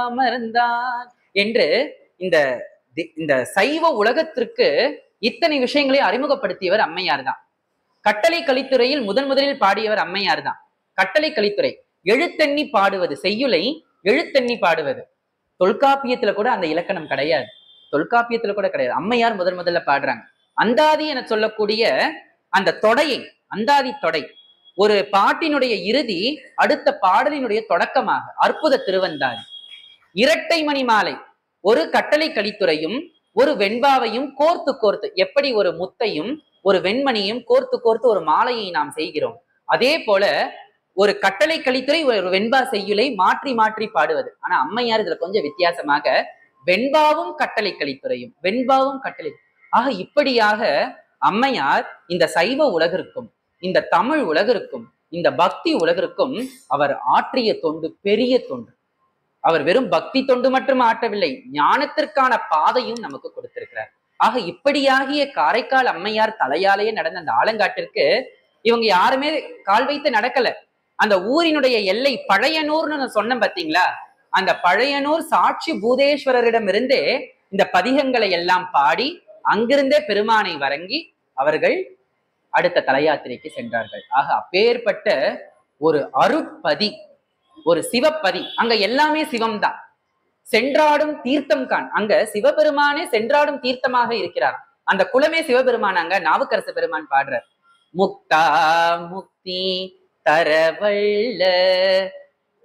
அமர்ந்தான் என்று இந்த சைவ உலகத்திற்கு இத்தனை விஷயங்களை அறிமுகப்படுத்தியவர் அம்மையார் தான். கட்டளை கலித்துறையில் முதலில் பாடியவர் அம்மையார் தான். கட்டளை கலித்துறை எழுத்தெண்ணி பாடுவது, செய்யுளை எழுத்தெண்ணி பாடுவது. தொல்காப்பியத்துல கூட அந்த இலக்கணம் கிடையாது. தொல்காப்பியத்துல கூட கிடையாது. அம்மையார் முதல்ல பாடுறாங்க. அந்தாதி என சொல்லக்கூடிய அந்த தொடையை, அந்தாதி தொடை, ஒரு பாட்டினுடைய இறுதி அடுத்த பாடலினுடைய தொடக்கமாக அற்புத திருவந்தாதி. இரட்டை மணி மாலை, ஒரு கட்டளை கலித்துறையும் ஒரு வெண்பாவையும் கோர்த்து எப்படி ஒரு முத்தையும் ஒரு வெண்மணியும் கோர்த்து ஒரு மாலையை நாம் செய்கிறோம், அதே போல ஒரு கட்டளை கலித்துறை ஒரு வெண்பா செய்யுளை மாற்றி பாடுவது. ஆனா அம்மையார் இதுல கொஞ்சம் வித்தியாசமாக வெண்பாவும் கட்டளை கலித்துறையும், வெண்பாவும் கட்டளை. ஆக இப்படியாக அம்மையார் இந்த சைவ உலகிற்கும் இந்த தமிழ் உலகிற்கும் இந்த பக்தி உலகிற்கும் அவர் ஆற்றிய தொண்டு பெரிய தொண்டு. அவர் வெறும் பக்தி தொண்டு மட்டும் ஆற்றவில்லை, ஞானத்திற்கான பாதையும் நமக்கு கொடுத்திருக்கிறார். ஆக இப்படியாகிய காரைக்கால் அம்மையார் தலையாலேயே நடந்த அந்த ஆலங்காட்டிற்கு இவங்க யாருமே கால் வைத்து நடக்கல. அந்த ஊரினுடைய எல்லை பழையனூர்னு சொன்ன பாத்தீங்களா, அந்த பழையனூர் சாட்சி பூதேஸ்வரரிடம் இருந்தே இந்த பதிகங்களை எல்லாம் பாடி அங்கிருந்தே பெருமானை வணங்கி அவர்கள் அடுத்த தல யாத்திரைக்கு சென்றார்கள். ஆக அப்பேற்பட்ட ஒரு அருட்பதி ஒரு சிவப்பதி, அங்க எல்லாமே சிவம் தான். சென்றாடும் தீர்த்தம் கான், அங்க சிவபெருமானே சென்றாடும் தீர்த்தமாக இருக்கிறார். அந்த குலமே சிவபெருமான். அங்க நாவுக்கரசு பெருமான் பாடுறார், முக்தா முக்தி தரவல்ல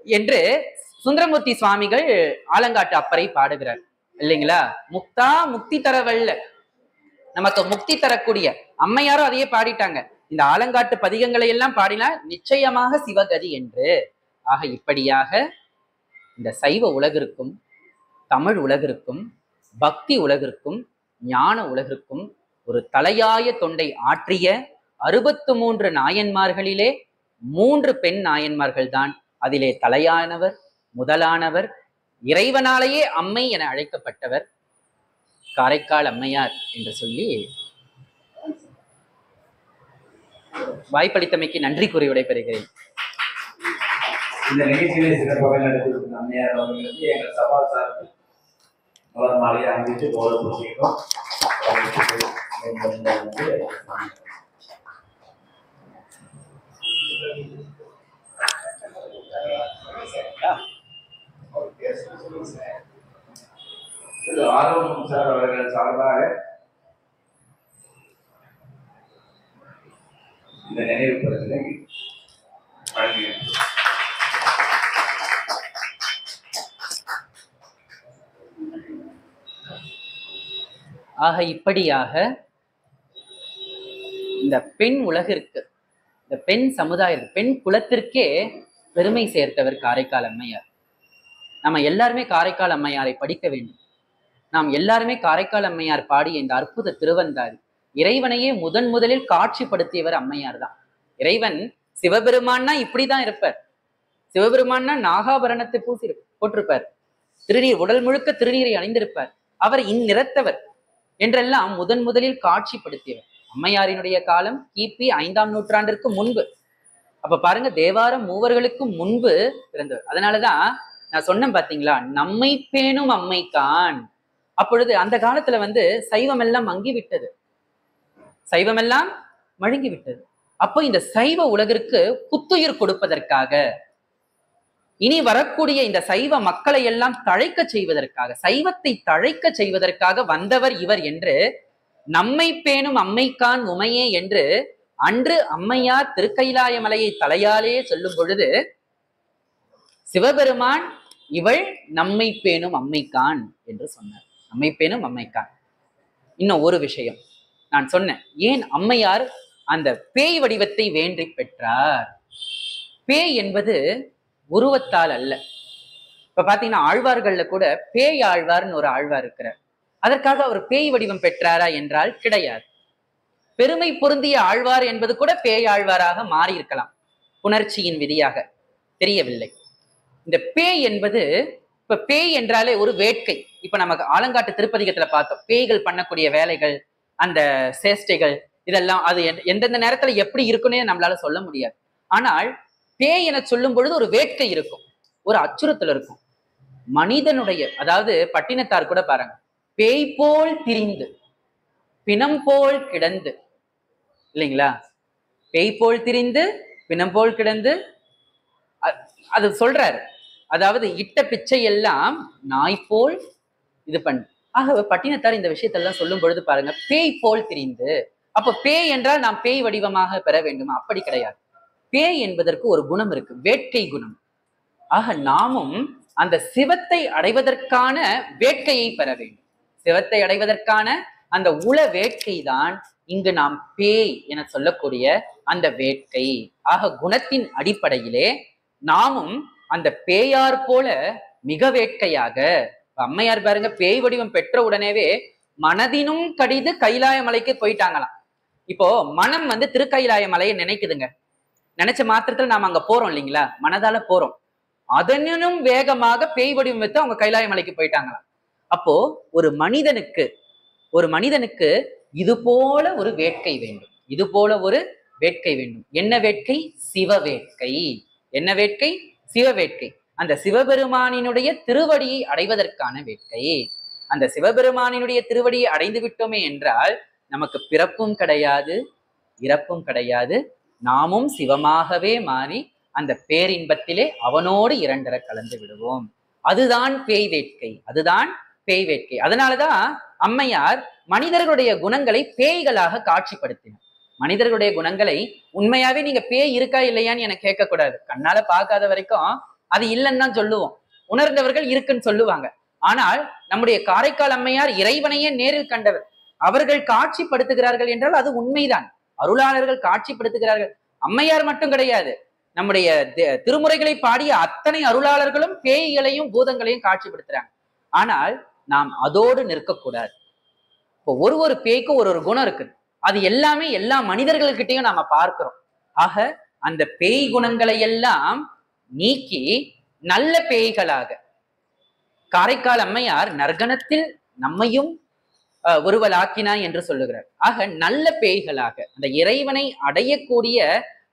என்று சுந்தரமூர்த்தி சுவாமிகள் ஆலங்காட்டு அப்பரை பாடுகிறார் இல்லைங்களா. முக்தா முக்தி தரவல்ல, நமக்கு முக்தி தரக்கூடிய அம்மையாரும் அதையே பாடிட்டாங்க. இந்த ஆலங்காட்டு பதிகங்களை எல்லாம் பாடினா நிச்சயமாக சிவகதி என்று. ஆக இப்படியாக இந்த சைவ உலகிற்கும் தமிழ் உலகிற்கும் பக்தி உலகிற்கும் ஞான உலகிற்கும் ஒரு தலையாய தொண்டை ஆற்றிய 63 நாயன்மார்களிலே 3 பெண் நாயன்மார்கள் தான் அதிலே தலையானவர், முதலானவர், இறைவனாலேயே அம்மை என அழைக்கப்பட்டவர் காரைக்கால் அம்மையார் என்று சொல்லி வாய்ப்பளித்தமைக்கு நன்றி கூறி விடைபெறுகிறேன். இந்த நிகழ்ச்சியிலே சிறப்பாக நடத்திருக்கும் அம்மையார் அவர்களுக்கு எங்கள் சபா சார்பில் முதல் மாலையை அங்கிட்டு கௌரவம் கொடுக்கிறோம். ஆரோக்கியம் சார் அவர்கள் சார்பாக இந்த நினைவு பரிசினை வழங்குகிறேன். ஆக இப்படியாக இந்த பெண் உலகிற்கு, இந்த பெண் சமுதாயத்திற்கு, பெண் குலத்திற்கே பெருமை சேர்த்தவர் காரைக்கால் அம்மையார். நம்ம எல்லாருமே காரைக்கால் அம்மையாரை படிக்க வேண்டும். நாம் எல்லாருமே காரைக்கால் அம்மையார் பாடிய இந்த அற்புத திருவந்தாதி, இறைவனையே முதலில் காட்சிப்படுத்தியவர் அம்மையார் தான். இறைவன் சிவபெருமான்னா இப்படிதான் இருப்பார். சிவபெருமான்னா நாகாபரணத்தை பூசி போட்டிருப்பார், திருநீர் உடல் முழுக்க திருநீரை அணிந்திருப்பார், அவர் இந்நிறத்தவர் என்றெல்லாம் முதலில் காட்சிப்படுத்தியவர். அம்மையாரினுடைய காலம் கிபி 5ஆம் நூற்றாண்டிற்கு முன்பு. அப்ப பாருங்க, தேவாரம் மூவர்களுக்கும் முன்பு பிறந்தவர். அதனாலதான் நான் சொன்னேன் பாத்தீங்களா, நம்மை பேணும் அம்மைக்கான். அப்பொழுது அந்த காலத்துல சைவம் எல்லாம் மங்கி விட்டது, சைவம் எல்லாம் மழுங்கி விட்டது. அப்போ இந்த சைவ உலகிற்கு புத்துயிர் கொடுப்பதற்காக, இனி வரக்கூடிய இந்த சைவ மக்களை எல்லாம் தழைக்க செய்வதற்காக, சைவத்தை தழைக்க செய்வதற்காக வந்தவர் இவர் என்று நம்மை பேணும் அம்மைக்கான் உமையே என்று அன்று அம்மையார் திருக்கைலாய மலையை தலையாலே சொல்லும் பொழுது சிவபெருமான் இவள் நம்மை பேணும் அம்மைக்கான் என்று சொன்னார். நம்மை பேணும் அம்மைக்கான். இன்னும் ஒரு விஷயம் நான் சொன்னேன், ஏன் அம்மையார் அந்த பேய் வடிவத்தை வேண்டி பெற்றார்? பேய் என்பது உருவத்தால் அல்ல. இப்ப பாத்தீங்கன்னா ஆழ்வார்கள்ல கூட பேய் ஆழ்வார்னு ஒரு ஆழ்வார் இருக்கிறார். அதற்காக அவர் பேய் வடிவம் பெற்றாரா என்றால் கிடையாது. பெருமை பொருந்திய ஆழ்வார் என்பது கூட பேய் ஆழ்வாராக மாறி இருக்கலாம், புணர்ச்சியின் விதியாக, தெரியவில்லை. இந்த பேய் என்பது, இப்ப பேய் என்றாலே ஒரு வேட்கை. இப்ப நமக்கு ஆலங்காட்டு திருப்பதிகத்துல பார்த்தோம், பேய்கள் பண்ணக்கூடிய வேலைகள், அந்த சேஷ்டைகள், இதெல்லாம் அது எந்தெந்த நேரத்துல எப்படி இருக்குன்னே நம்மளால சொல்ல முடியாது. ஆனால் பேய் என சொல்லும் பொழுது ஒரு வேட்கை இருக்கும், ஒரு அச்சுறுத்தல் இருக்கும். மனிதனுடைய, அதாவது பட்டினத்தார் கூட பாருங்க, பேய் போல் திரிந்து பிணம் போல் கிடந்து, இல்லைங்களா? பேய் போல் திரிந்து பிணம் போல் கிடந்து அது சொல்றாரு. அதாவது இட்ட பிச்சை எல்லாம் நாய் போல் இது பண்ணு. ஆக பட்டினத்தார் இந்த விஷயத்தெல்லாம் சொல்லும் பொழுது பாருங்க, பேய் போல் திரிந்து. அப்ப பேய் என்றால் நாம் பேய் வடிவமாக பெற வேண்டுமா? அப்படி கிடையாது. பேய் என்பதற்கு ஒரு குணம் இருக்கு, வேட்கை குணம். ஆக நாமும் அந்த சிவத்தை அடைவதற்கான வேட்கையை பெற வேண்டும். சிவத்தை அடைவதற்கான அந்த உள வேட்கை தான் இங்கு நாம் பேய் என சொல்லக்கூடிய அந்த வேட்கை. ஆக குணத்தின் அடிப்படையிலே நாமும் அந்த பேயார் போல மிக வேட்கையாக, அம்மையார் பாருங்க, பேய் வடிவம் பெற்ற உடனேவே மனதினும் கடிது கைலாய மலைக்கு போயிட்டாங்களாம். இப்போ மனம் திருக்கைலாய மலையை நினைக்குதுங்க. நினைச்ச மாத்திரத்துல நாம அங்க போறோம் இல்லைங்களா, மனதால போறோம். அதனும் வேகமாக பேய் வடிவம் வைத்து அவங்க கைலாய மலைக்கு போயிட்டாங்களாம். அப்போ ஒரு மனிதனுக்கு இது போல ஒரு வேட்கை வேண்டும், இது போல ஒரு வேட்கை வேண்டும். என்ன வேட்கை? சிவ வேட்கை. என்ன வேட்கை? சிவ வேட்கை. அந்த சிவபெருமானினுடைய திருவடியை அடைவதற்கான வேட்கை. அந்த சிவபெருமானினுடைய திருவடியை அடைந்து விட்டோமே என்றால் நமக்கு பிறப்பும் கிடையாது, இறப்பும் கிடையாது. நாமும் சிவமாகவே மாறி அந்த பேரின்பத்திலே அவனோடு இரண்டர கலந்து விடுவோம். அதுதான் பேய் வேட்கை, அதுதான் பேய் வேட்கை. அதனாலதான் அம்மையார் மனிதர்களுடைய குணங்களை பேய்களாக காட்சிப்படுத்தினார். மனிதர்களுடைய குணங்களை உண்மையாவே நீங்க பேய் இருக்கா இல்லையான்னு எனக்கு கேட்கக்கூடாது. கண்ணால பார்க்காத வரைக்கும் அது இல்லைன்னு தான் சொல்லுவோம். உணர்ந்தவர்கள் இருக்குன்னு சொல்லுவாங்க. ஆனால் நம்முடைய காரைக்கால் அம்மையார் இறைவனையே நேரில் கண்டவர். அவர்கள் காட்சிப்படுத்துகிறார்கள் என்றால் அது உண்மைதான். அருளாளர்கள் காட்சிப்படுத்துகிறார்கள். அம்மையார் மட்டும் கிடையாது, நம்முடைய திருமுறைகளை பாடிய அத்தனை அருளாளர்களும் பேய்களையும் பூதங்களையும் காட்சிப்படுத்துறாங்க. ஆனால் நாம் அதோடு நிற்கக்கூடாது. இப்போ ஒரு பேய்க்கும் ஒரு குணம் இருக்குது. அது எல்லாமே எல்லா மனிதர்கள்கிட்டையும் நாம பார்க்கிறோம். ஆக அந்த பேய் குணங்களை எல்லாம் நீக்கி நல்ல பேய்களாக காரைக்கால் அம்மையார் நற்கணத்தில் நம்மையும் ஒருவலாக்கினா என்று சொல்லுகிறார். ஆக நல்ல பேய்களாக அந்த இறைவனை அடையக்கூடிய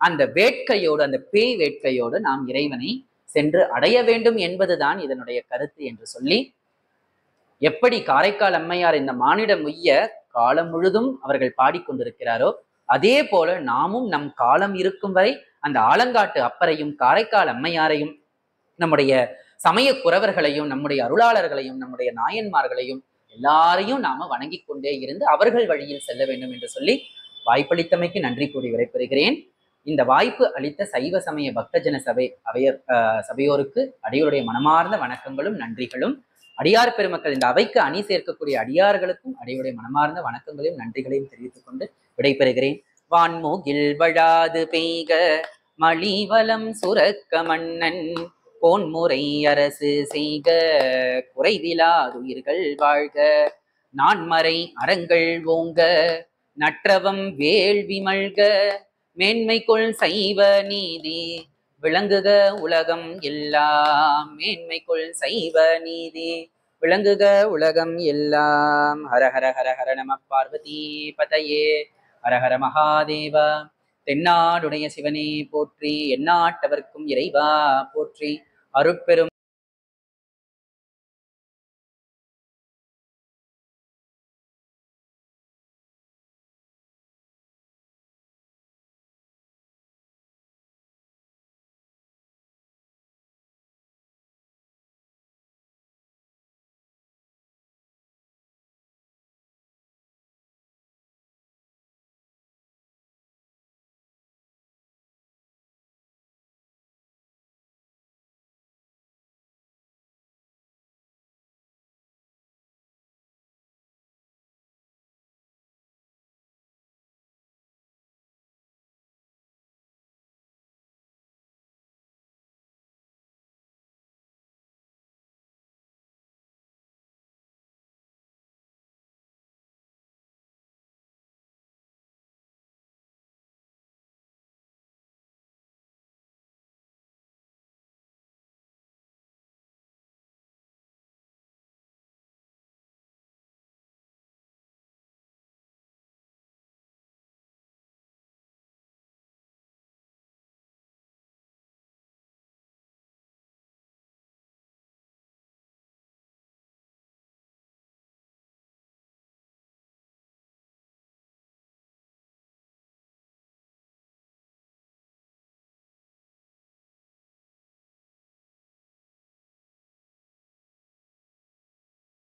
அந்த வேட்கையோடு, அந்த பேய் வேட்கையோடு நாம் இறைவனை சென்று அடைய வேண்டும் என்பதுதான் இதனுடைய கருத்து என்று சொல்லி, எப்படி காரைக்கால் அம்மையார் இந்த மானிடம் உய்ய காலம் முழுதும் அவர்கள் பாடிக்கொண்டிருக்கிறாரோ அதே போல நாமும் நம் காலம் இருக்கும் வரை அந்த ஆலங்காட்டு அப்பரையும் காரைக்கால் அம்மையாரையும் நம்முடைய சமய குறவர்களையும் நம்முடைய அருளாளர்களையும் நம்முடைய நாயன்மார்களையும் எல்லாரையும் நாம வணங்கி கொண்டே இருந்து அவர்கள் வழியில் செல்ல வேண்டும் என்று சொல்லி வாய்ப்பளித்தமைக்கு நன்றி கூறி விடைபெறுகிறேன். இந்த வாய்ப்பு அளித்த சைவ சமய பக்தஜன சபையோருக்கு அடியோருடைய மனமார்ந்த வணக்கங்களும் நன்றிகளும், அடியார் பெருமக்கள் இந்த அவைக்கு அணி சேர்க்கக்கூடிய அடியார்களுக்கும் அடியோருடைய மனமார்ந்த வணக்கங்களையும் நன்றிகளையும் தெரிவித்துக் கொண்டு விடைபெறுகிறேன். வான்மூகில் வழாது பெய்க மலிவலம் சுரக்க மன்னன் போன்முறை அரசு செய்க குறைவிலாதுயிர்கள் வாழ்க நான்மறை அறங்கள் ஓங்க நற்றவம் வேள்வி மல்க மேன்மைக்குள் சைவ நீதி விளங்குக உலகம் எல்லாம். மேன்மைக்குள் சைவ நீதி விளங்குக உலகம் எல்லாம். ஹர ஹர ஹர ஹர நம பார்வதி பதையே. ஹர ஹர மகாதேவா. தென்னாடுடைய சிவனே போற்றி, எந்நாட்டவர்க்கும் இறைவா போற்றி. அருட்பெரும்